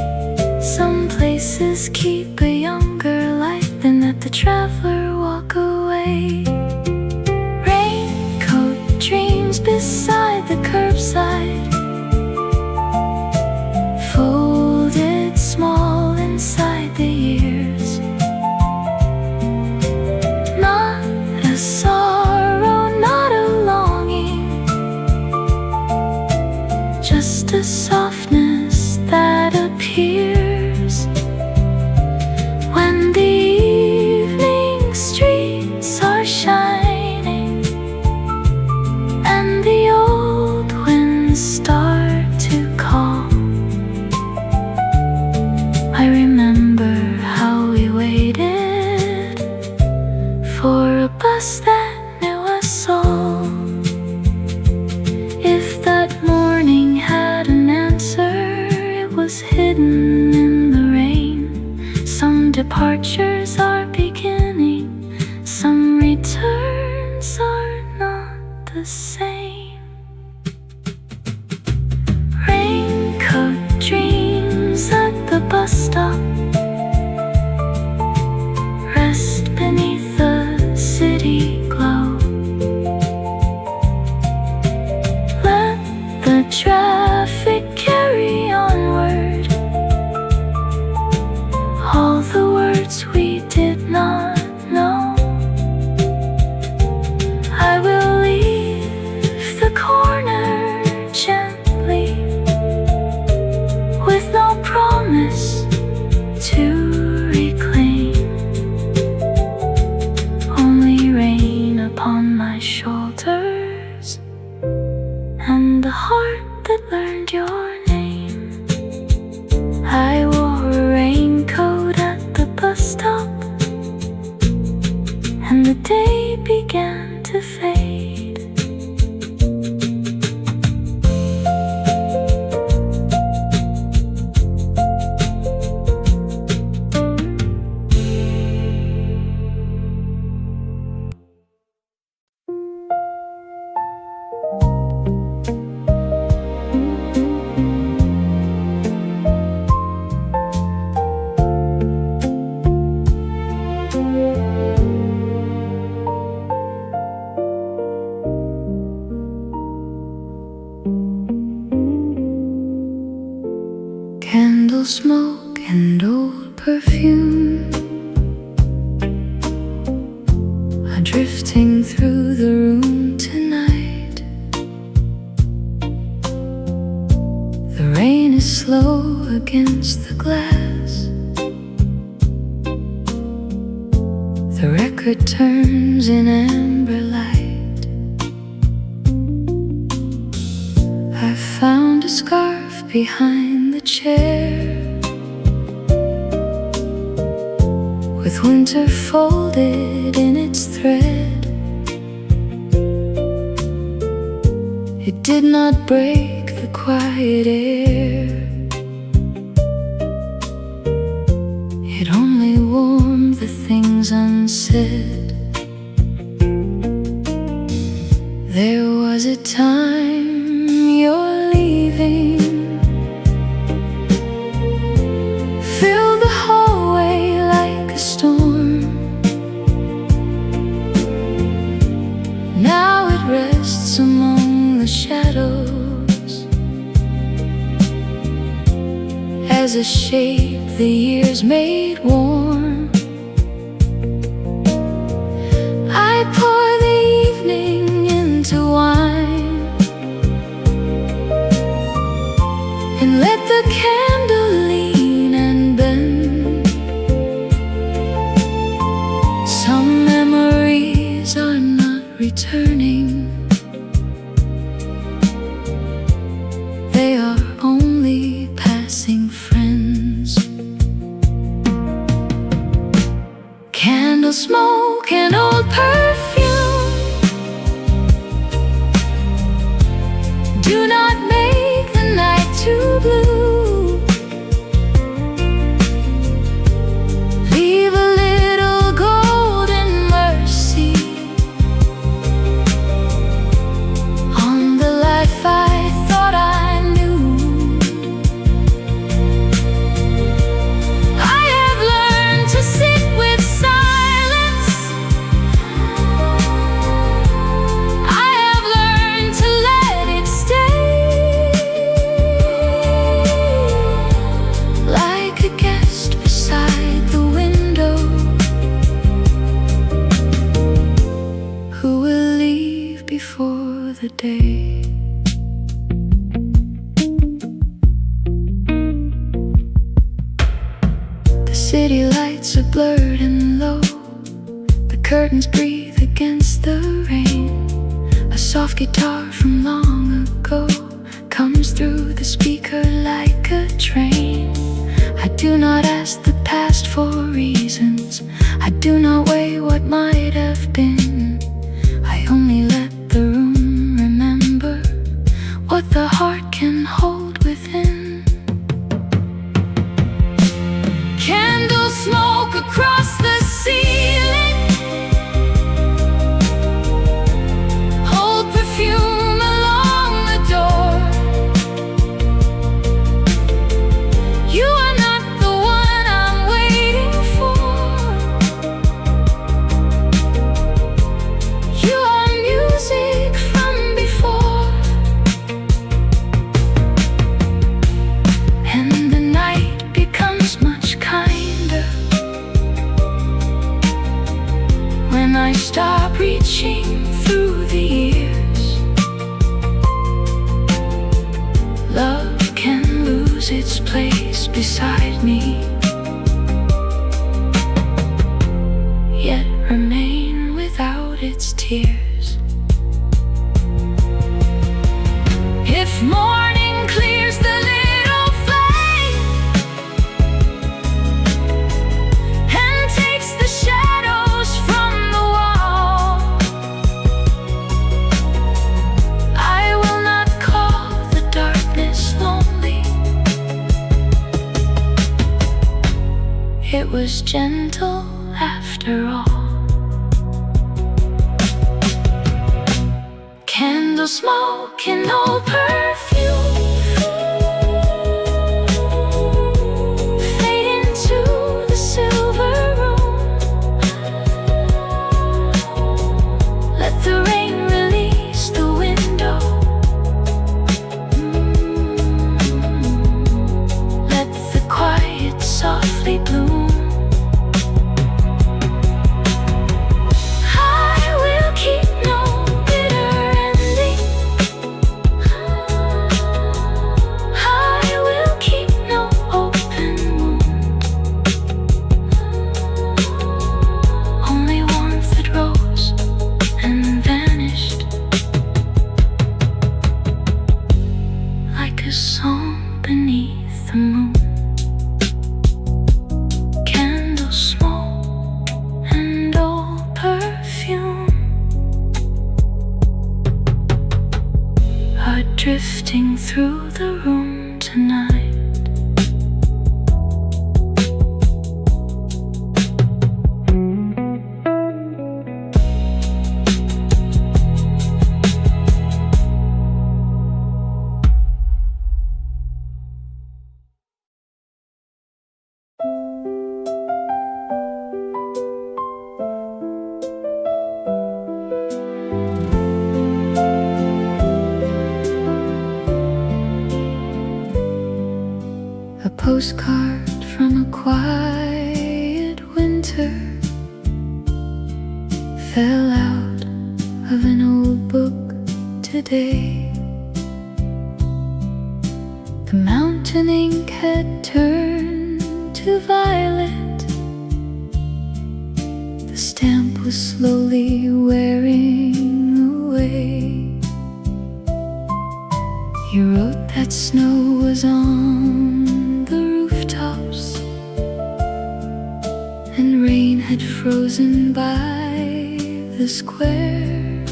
Some places keep a younger light than let the traveler walk away. Raincoat dreams beside the curbside, folded small inside the years. Not a sorrow, not a longing, just a softness that appears when the evening streets are shining and the old winds start to call. I remember how we waited for a bus that knew us all. If that morning had an answer, it was hidden in the rain. Some departures are beginning, some returns are not the same. Raincoat dreams at the bus stop, rest beneath the city glow. Let the traffic carry onward, all the words we did not know. I will leave the corner gently, with no promise to reclaim, only rain upon my shoulders and the heart that learned your name. I wore a raincoat at the bus stop, and the day began to fade. Candle smoke and old perfume, drifting through the room tonight. The rain is slow against the glass. The record turns in amber light. I found a scarf behind the chair, with winter folded in its thread. It did not break the quiet air. It only warmed the things unsaid. There was a time you're leaving. Fill the hallway like a storm. Now it rests among the shadows as a shape the years made warm. I pour the evening into wine and let the candle lean and bend. Some memories are not returning. They are only passing friends. Candle smoke and old perfume do not make the night too blue. Leave a little golden mercy on the life I thought I knew. I have learned to sit with silence. I have learned to let it stay, like a guest beside the window who will leave before the day. The city lights are blurred and low. The curtains breathe against the rain. A soft guitar from long ago comes through the speaker like a train. I do not ask the past for reasons. I do not weigh what might have been. I only let the room remember what the heart can hold within. Candle smoke across the ceiling, old perfume along the door. You are not the one I'm waiting for. You are music from before. And the night becomes much kinder when I stop reaching through the years. Love can lose its place beside me, yet remain without its tears. If morning clears the little flame and takes the shadows from the wall, I will not call the darkness lonely. It was gentle after all. Candle smoke and old perfume fade into the silver room. Let the rain release the window. Let the quiet softly bloom. I drifting through the room tonight. A postcard from a quiet winter fell out of an old book today. The mountain ink had turned to violet. The stamp was slowly wearing away. You wrote that snow was on the rooftops and rain had frozen by the square.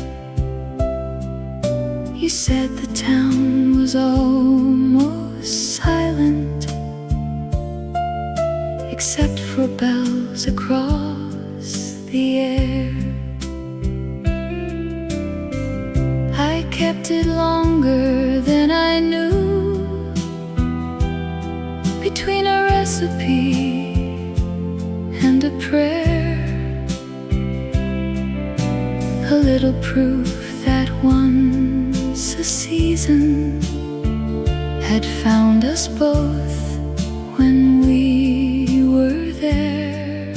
You said the town was almost silent, except for bells across the air. I kept it longer than I knew, between a recipe and a prayer, a little proof that once a season had found us both when we were there.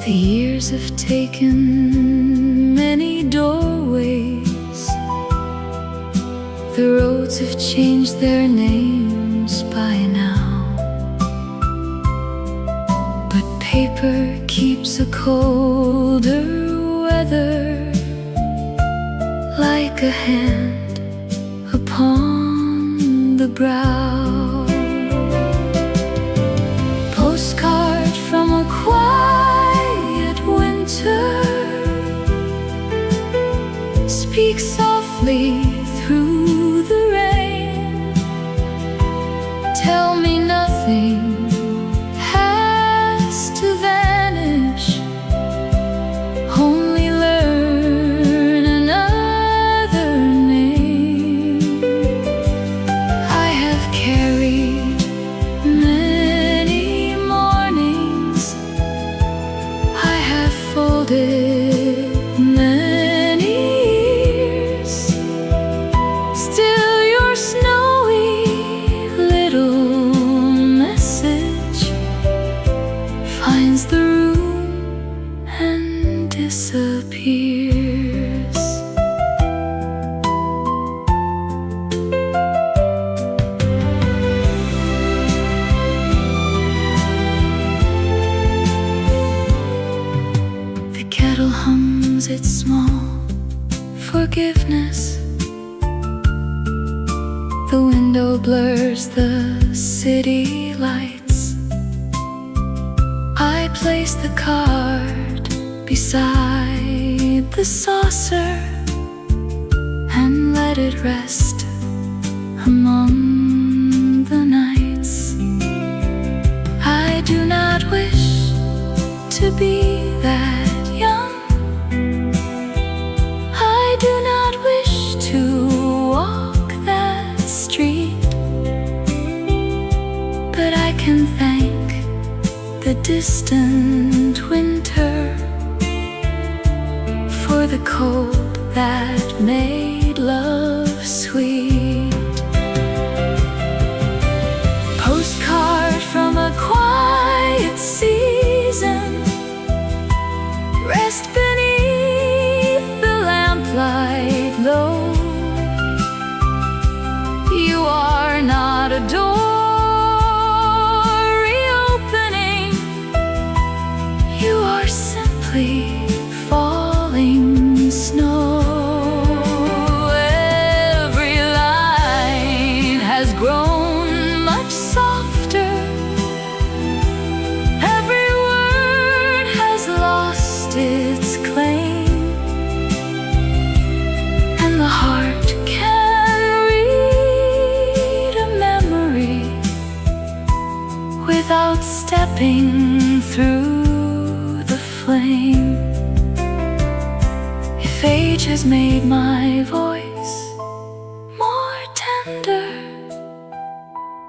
The years have taken many doorways, the roads have changed their names by now, but paper keeps a colder weather, like a hand upon the brow. Postcard from a quiet winter, speak softly through the rain. Tell me nothing has to vanish, only learn another name. I have carried many mornings, I have folded many years. Still your snowy little message finds the room and disappears. The kettle hums its small forgiveness. The window blurs the city lights. I place the card beside the saucer and let it rest among the nights. I do not wish to be that young. I do not wish to walk that street, but I can thank the distant winter for the cold that made love sweet. Postcard from a quiet season, rest beneath the lamplight low. You are not a door reopening, you are simply falling snow. Every line has grown much softer, every word has lost its claim, and the heart stepping through the flame. If age has made my voice more tender,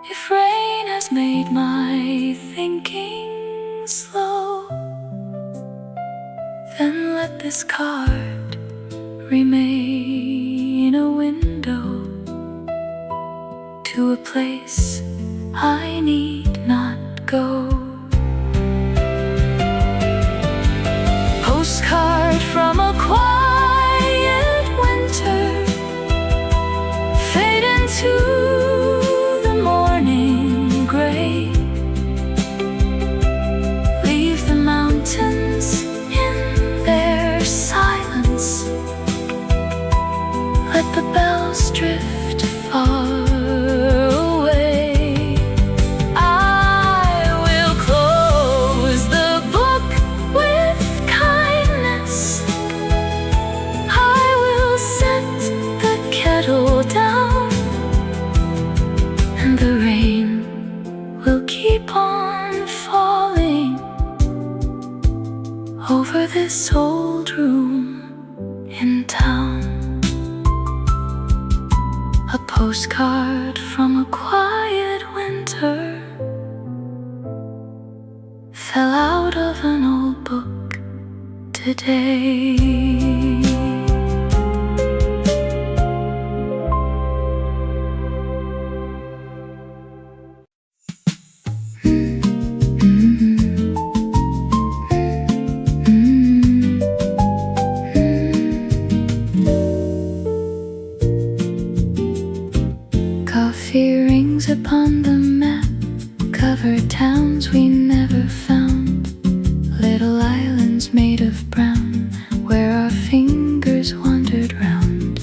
if rain has made my thinking slow, then let this card remain a window to a place I need not go. Postcard from a quiet winter, fade into the morning gray. Leave the mountains in their silence, let the bells drift far away. I will close the book with kindness, I will set the kettle down, and the rain will keep on falling over this old room in town. A postcard from a quiet winter fell out of an old book today. Coffee rings upon the map, covered towns we never found, little islands made of brown, where our fingers wandered round.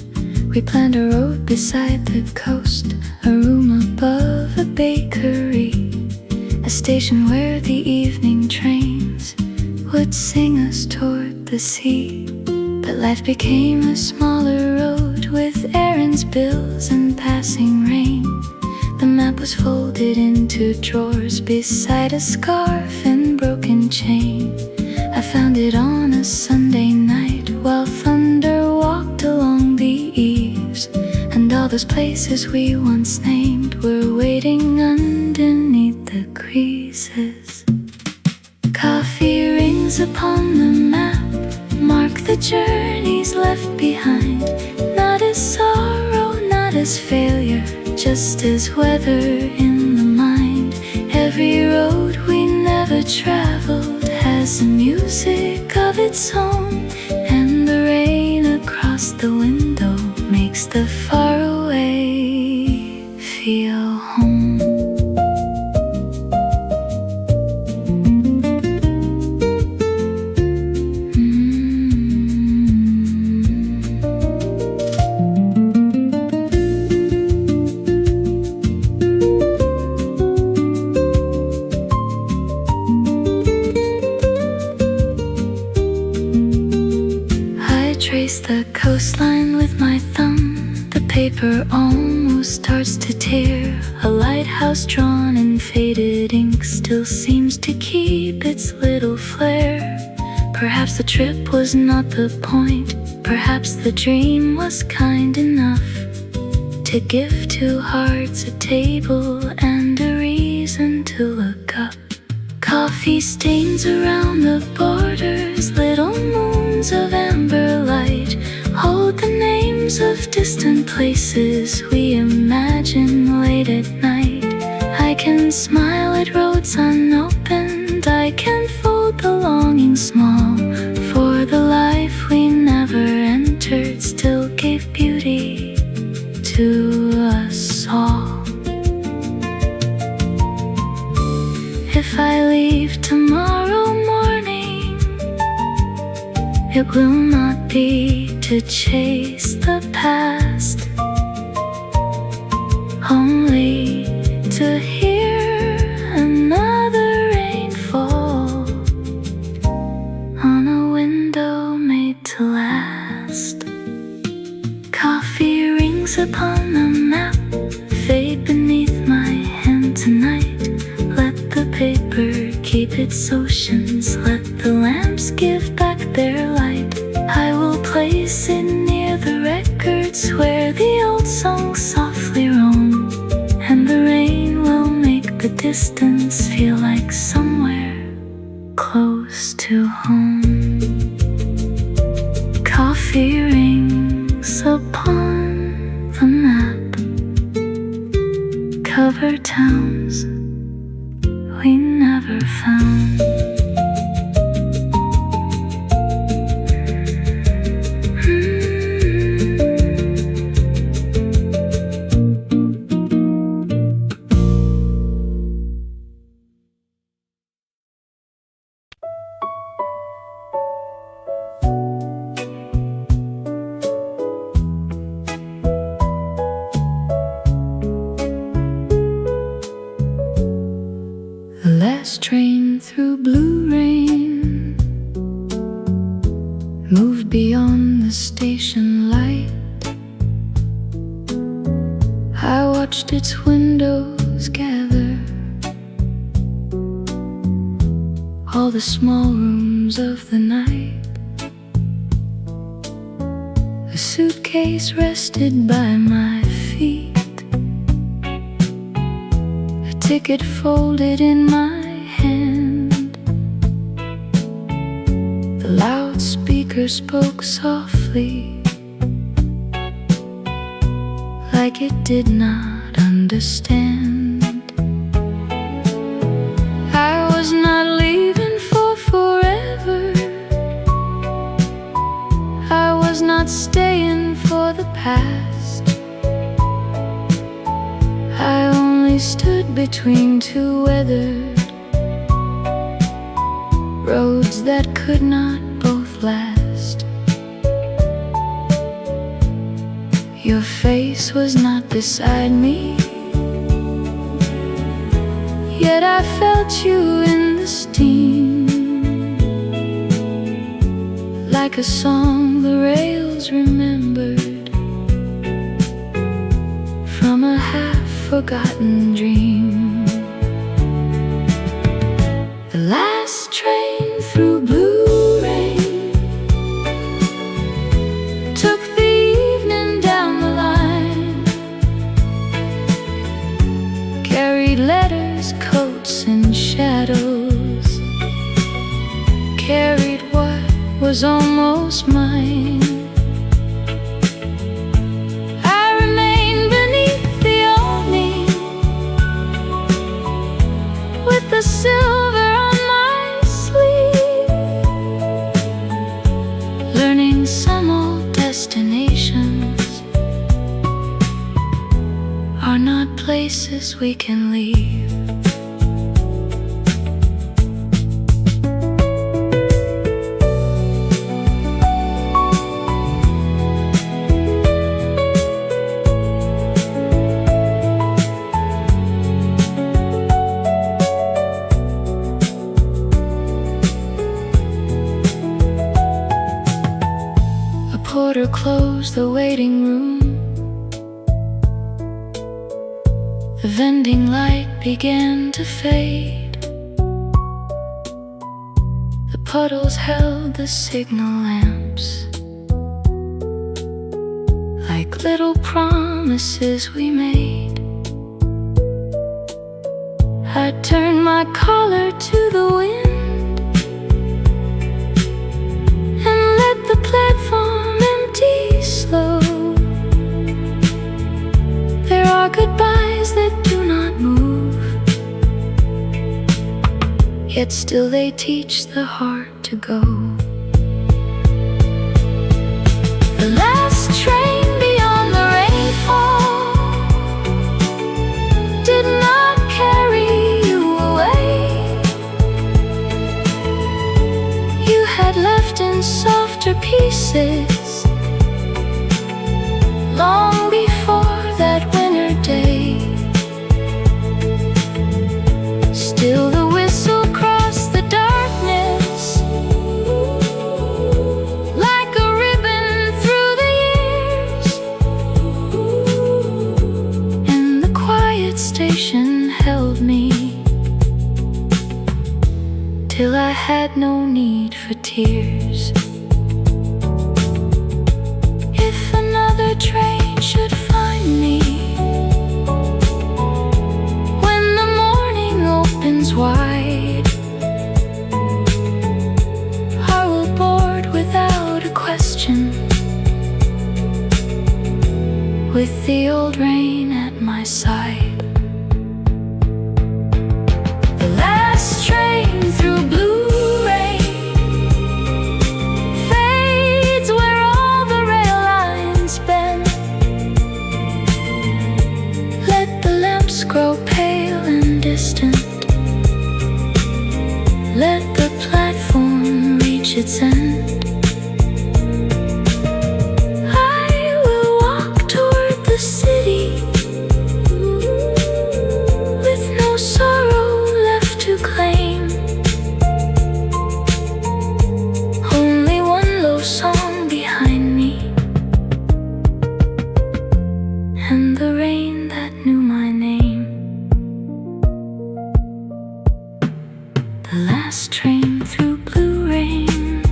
We planned a road beside the coast, a room above a bakery, a station where the evening trains would sing us toward the sea. But life became a smaller road with errands, bills, and passing rain. The map was folded into drawers beside a scarf and broken chain. I found it on a Sunday night while thunder walked along the eaves, and all those places we once named were waiting underneath the creases. Coffee rings upon the map, mark the journeys left behind, not as sorrow, not as failure, just as weather in the mind. Every road we never traveled has a music of its own, and the rain across the window makes the faraway feel home. Trace the coastline with my thumb, the paper almost starts to tear. A lighthouse drawn in faded ink still seems to keep its little flare. Perhaps the trip was not the point, perhaps the dream was kind enough to give two hearts a table and a reason to look up. Coffee stains around the borders, little moons of amber light hold the names of distant places we imagine late at night. I can smile at roads unopened, I can fold the longing small, for the life we never entered still gave beauty to us all. If I leave tomorrow morning, it will not be to chase the past, only to hear another rainfall on a window made to last. Coffee rings upon the map, fade beneath my hand tonight. Let the paper keep its oceans. Let the lamps give back their light. I will place it near the records where the old songs softly roam, and the rain will make the distance feel like somewhere close to home. Coffee rings upon the map, cover towns we never found. The last train through blue rain moved beyond the station light. I watched its windows gather all the small rooms of the night. A suitcase rested by my feet, ticket folded in my hand. The loudspeaker spoke softly, like it did not understand. I was not leaving for forever. I was not staying for the past. I only stood between two weathered roads that could not both last. Your face was not beside me, yet I felt you in the steam, like a song the rails remembered from a half-forgotten dream. The last train through blue rain took the evening down the line, carried letters, coats, and shadows, carried what was almost mine. The silver on my sleeve, learning some old destinations are not places we can leave. Porter closed the waiting room. The vending light began to fade. The puddles held the signal lamps, like little promises we made. I turned my collar to the wind and let the platform slow. There are goodbyes that do not move, yet still they teach the heart to go. The last train beyond the rainfall did not carry you away. You had left in softer pieces long before that winter day. Still the whistle crossed the darkness, like a ribbon through the years, and the quiet station held me for tears. If another train should find me when the morning opens wide, I will board without a question, with the old rain at my side. The last train through blue rain fades where all the rail lines bend. Let the lamps grow pale and distant. Let the platform reach its end. I will walk toward the city with no sorrow left to claim. Only one low song behind me, and the rain that knew my name. The last train through blue rain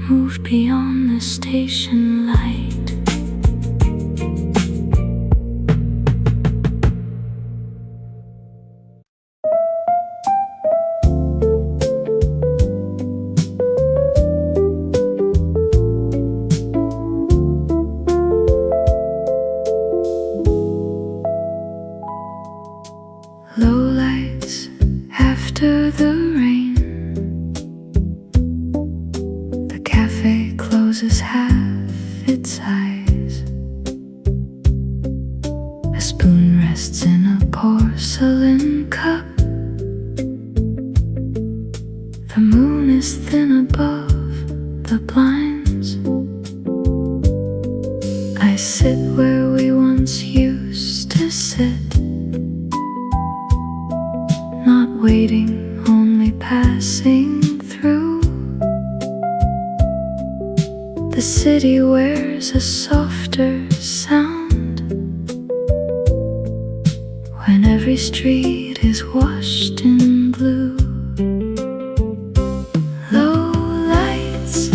moved beyond the station light. Low lights after the rain. The cafe closes half its eyes. A spoon rests in a porcelain cup. The moon is thin above the blinds. I sit where we once used to sit, not waiting, only passing through. The city wears a softer sound when every street is washed in blue. Low lights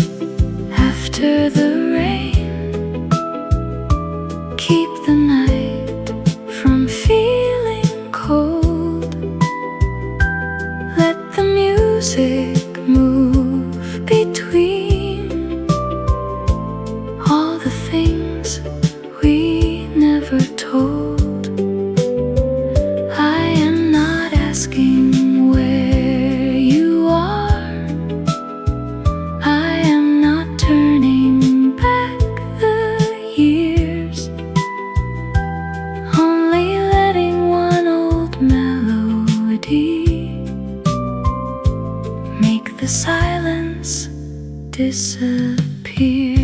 after the rain keep the night from feeling cold. Let the music move between all the things we never told. I am not asking where you are. I am not turning back the years, only letting one old melody make the silence disappear.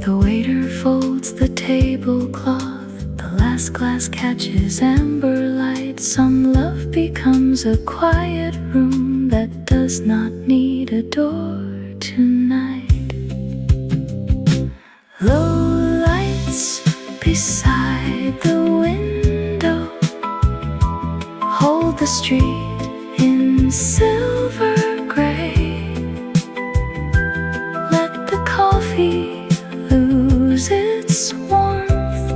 The waiter folds the tablecloth. The last glass catches amber light. Some love becomes a quiet room that does not need a door tonight. Low lights beside the window hold the street in silver gray. Let the coffee lose its warmth.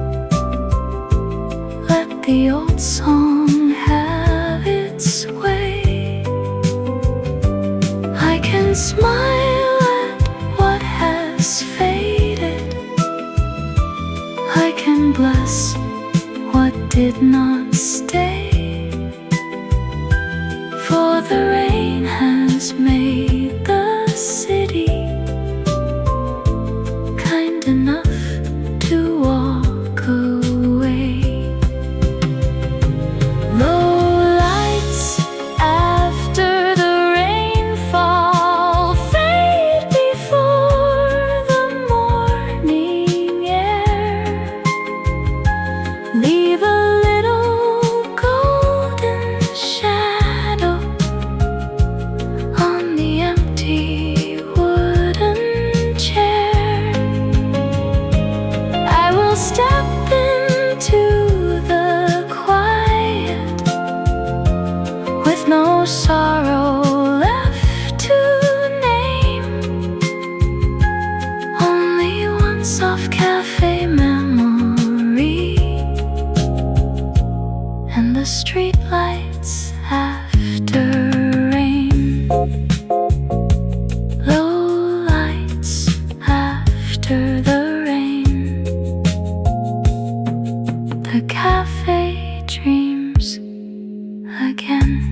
Let the old song have its way. I can smile at what has faded. I can bless what did not stay. For the rain has made the city kind enough to walk away. Low lights after the rainfall fade before the morning air. Leave a little golden shadow on the empty wooden chair. soft cafe memory and the streetlights after rain, low lights after the rain. The cafe dreams again.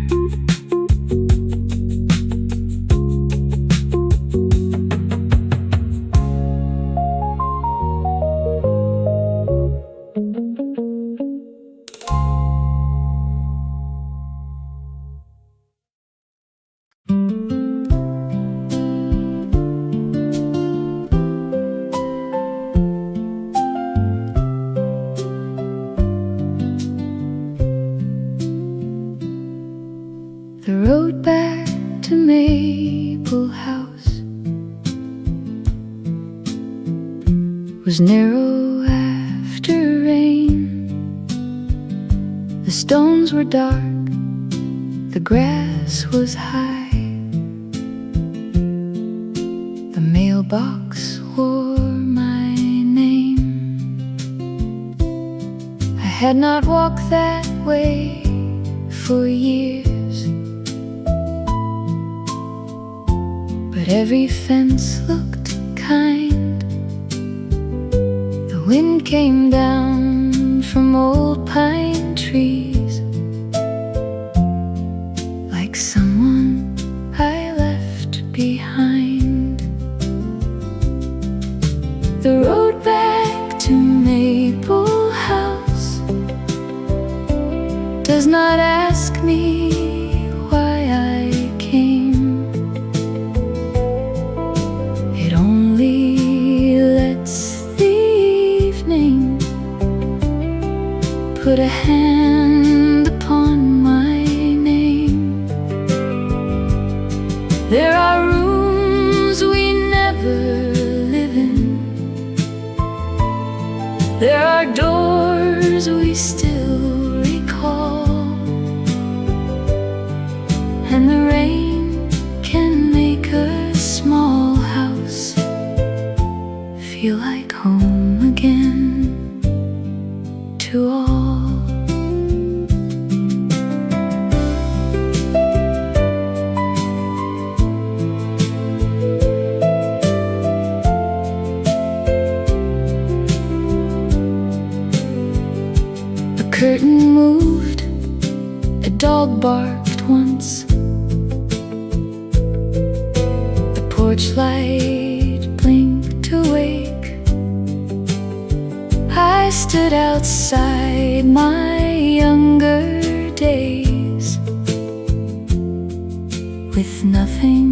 The road back to Maple House was narrow after rain. The stones were dark, the grass was high. The mailbox wore my name. I had not walked that way for years, but every fence looked kind. The wind came down from old pine trees, like someone I left behind. The road back to Maple House does not ask me why I came. It only lets the evening put a hand upon my name. There are rooms we never live in. There are doors we still recall, and the rain can make a small house feel like home again to all. A curtain moved, a dog barked once. The porch light blinked awake. I stood outside my younger days with nothing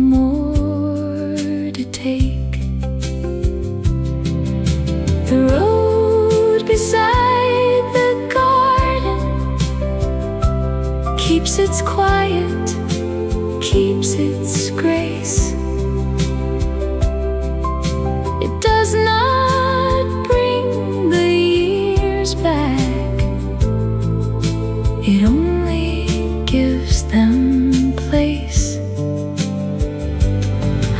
more to take. The road beside the garden keeps its quiet, keeps its grace. It does not bring the years back, it only gives them place.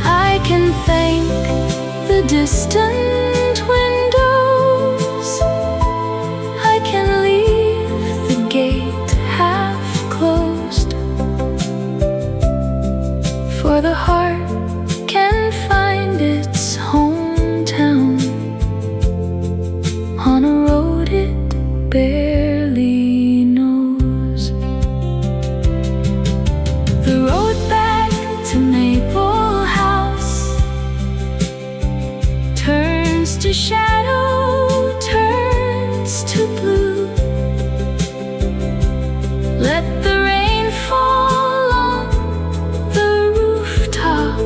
I can thank the distant windows. I can leave the gate half closed, for the heart can find its hometown on a road it barely knows. The road back to Maple House turns to shadow, turns to blue. Let the rain fall on the rooftop.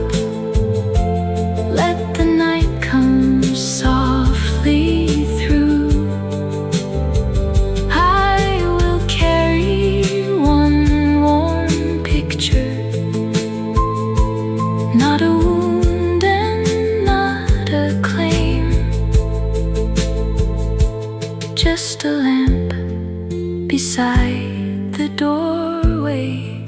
Let the night come softly through. I will carry one warm picture, not a wound and not a claim, just a lamp beside the doorway,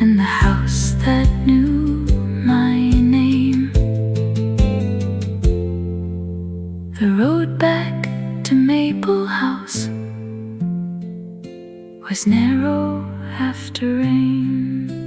and the house that knew my name. The road back to Maple House was narrow after rain.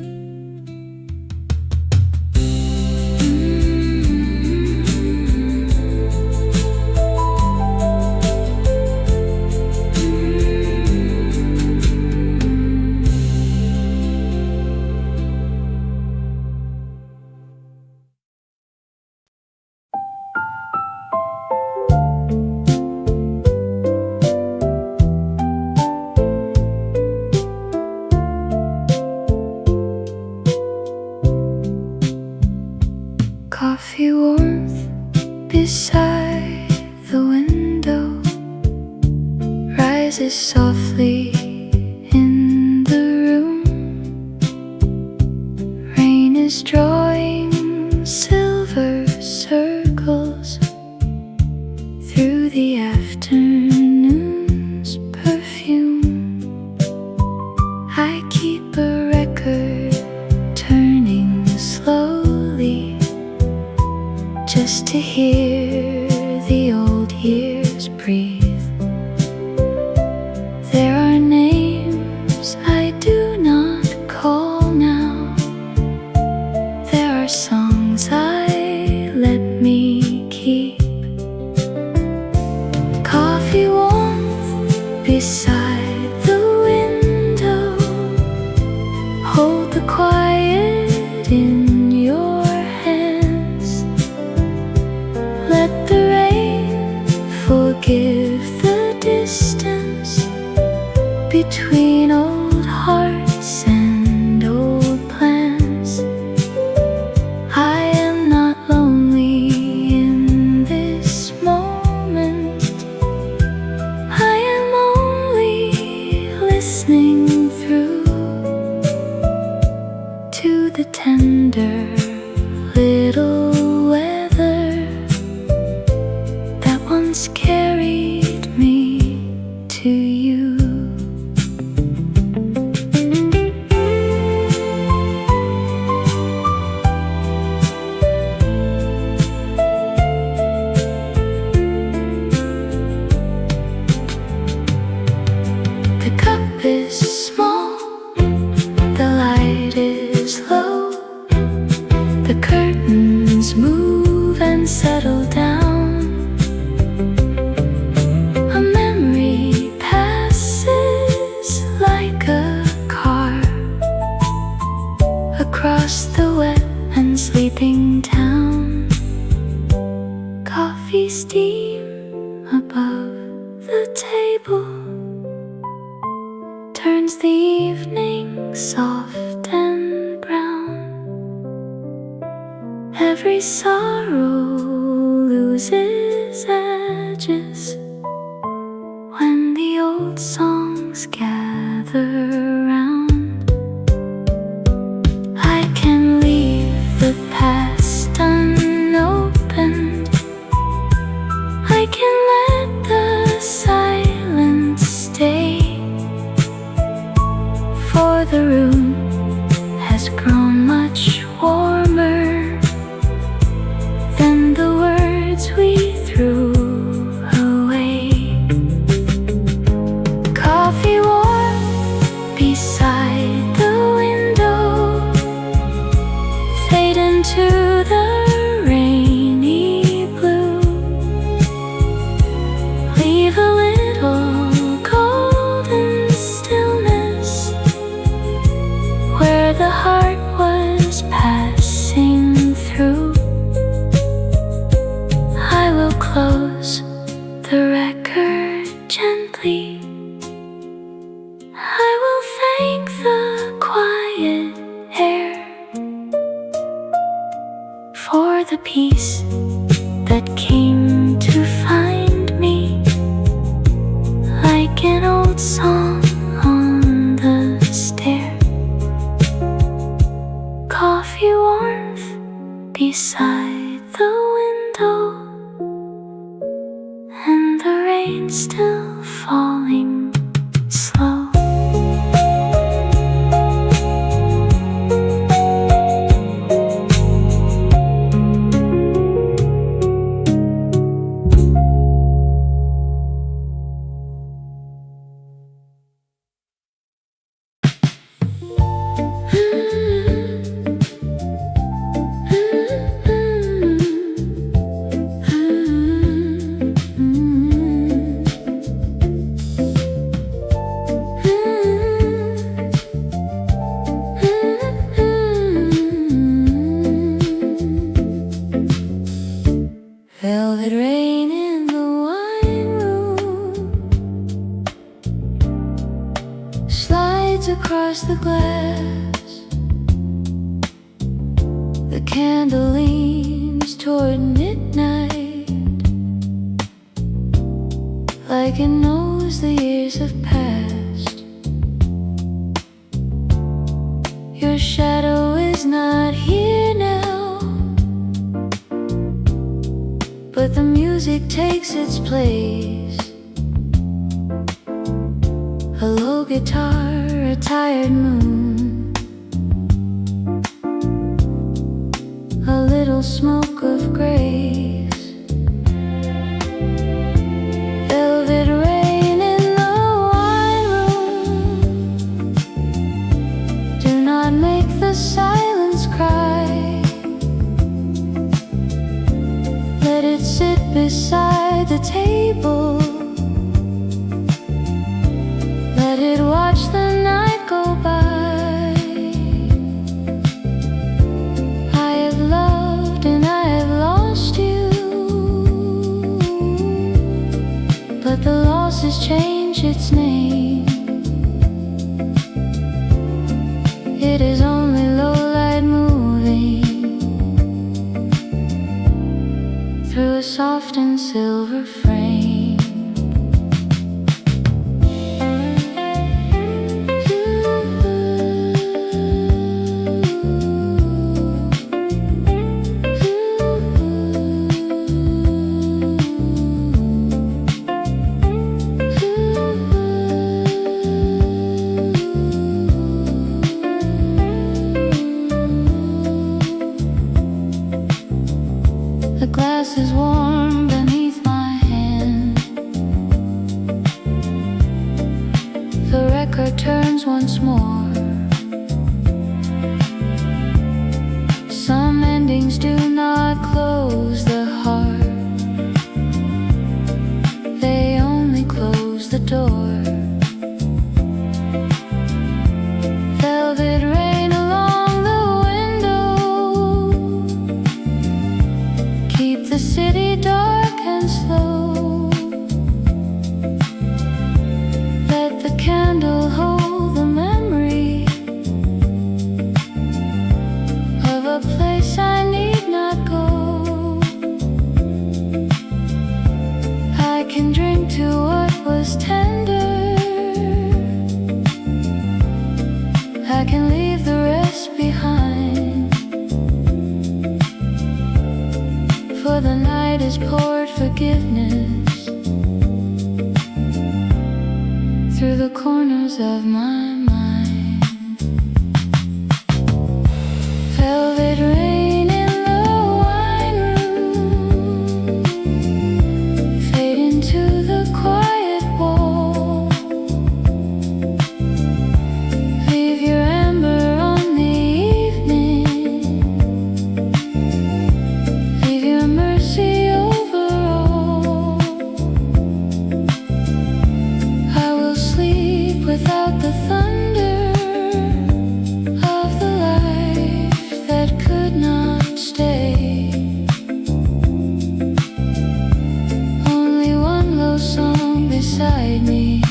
Coffee warmth beside the window rises softly in the room. Rain is drawing silver circles through the afternoon's perfume. I keep a record turning slowly just to hear the old years breathe. There are names I do not call now. There are songs I let me keep. Coffee warmth beside the window. Hold the quiet in your hands. Let the rain forgive the distance between old hearts and old plans. I am not lonely in this moment. I am only listening through to the tender little weather that once carried me to you. The cup is small, the light is low, the curtains move and settle down. A memory passes like a car across the wet and sleeping town. Coffee steam above the table turns the evening soft and brown. Every sorrow loses edges when the old songs gather round. I can leave the past unopened. I can let the silence stay. For the room has grown much warmer than the words we threw away. Coffee warm beside the window, fade into the rainy blue. Leave a little golden stillness where the heart was passing through. I will close the record gently. I will thank the quiet air for the peace that came to find me, like an old song on the stair. Coffee warmth beside the window, and the rain still falling slow. Velvet rain in the wine room slides across the glass. The candle leans toward midnight, like it knows the years have passed. Your shadow is not here now, but the music takes its place. A low guitar, a tired moon, a little smoke of grace. Velvet rain in the wine room, do not make the silence cry. Let it sit beside the table. Let it watch the night go by. I have loved and I have lost you, but the loss has changed its name. It is only low light moving through a soft and silver frame. The glass is warm beneath my hand. The record turns once more. Some endings do not close the heart, they only close the door. Velvet rain along the window, keep the city dark and slow. Let the candle hold the memory of a place I need not go. I can drink to what was tender, I can leave the rest behind. For the night has poured forgiveness through the corners of my mind. Velvet rain in the wine room, fade into the quiet wall. Leave your amber on the evening, leave your mercy over all. I will sleep without the thunder of the life that could not stay. Only one low song beside me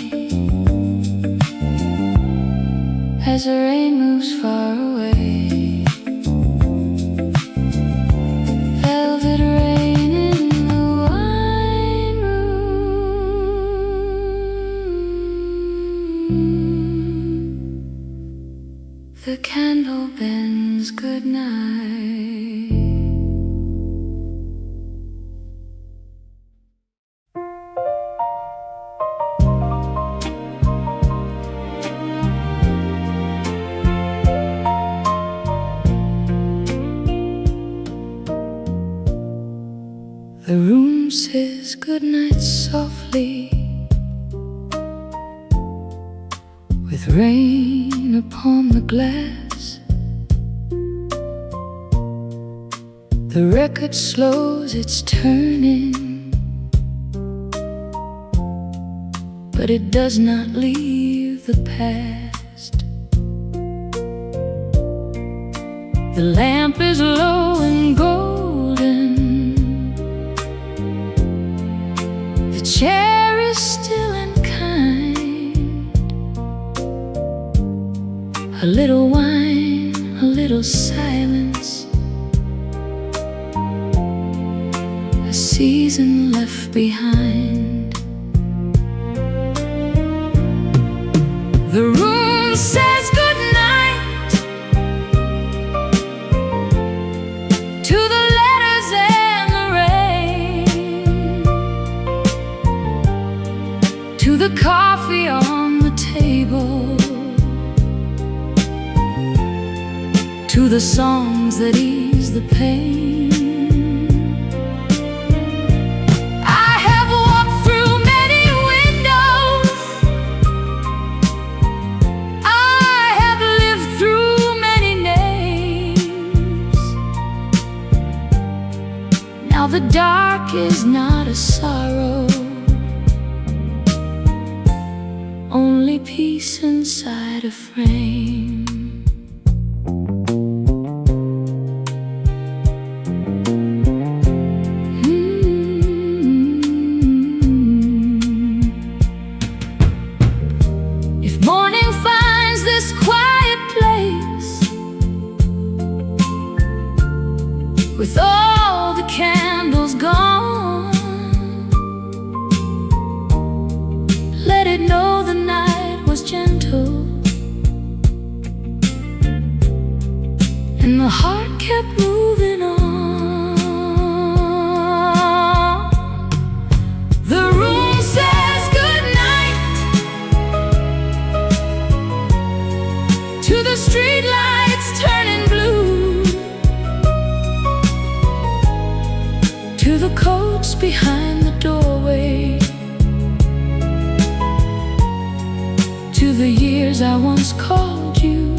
as the rain moves far away. Velvet rain in the wine room, the candle bends goodnight. The room says goodnight softly, with rain upon the glass. The record slows its turning, but it does not leave the past. The lamp is low and golden, chair is still and kind. A little wine, a little silence, a season left behind. The room says goodnight to the letters and the rain, to the coffee on the table, to the songs that ease the pain. I have walked through many windows, I have lived through many names. Now the dark is not a sorrow, only peace inside a frame. With all the candles gone, let it know the night was gentle, and the heart kept moving on. The room says goodnight to the streetlights turning blue, to the coats behind the doorway, to the years I once called you.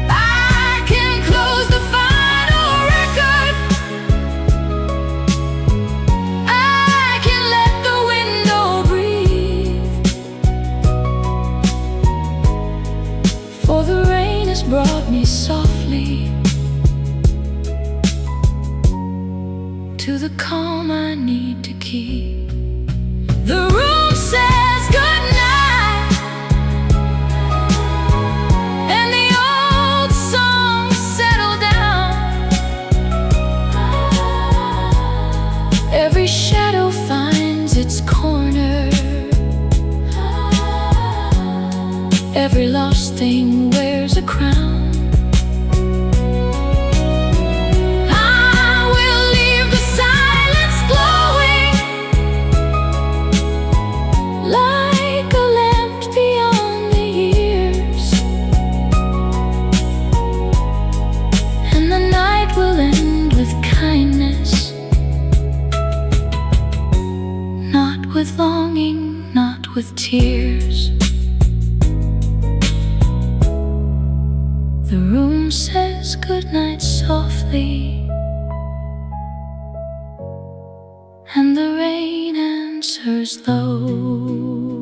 I can close the final record, I can let the window breathe, for the rain has brought me softly to the calm I need to keep. The room says goodnight, and the old songs settle down. Every shadow finds its corner, every lost thing wears a crown. With longing, not with tears. The room says goodnight softly, and the rain answers low.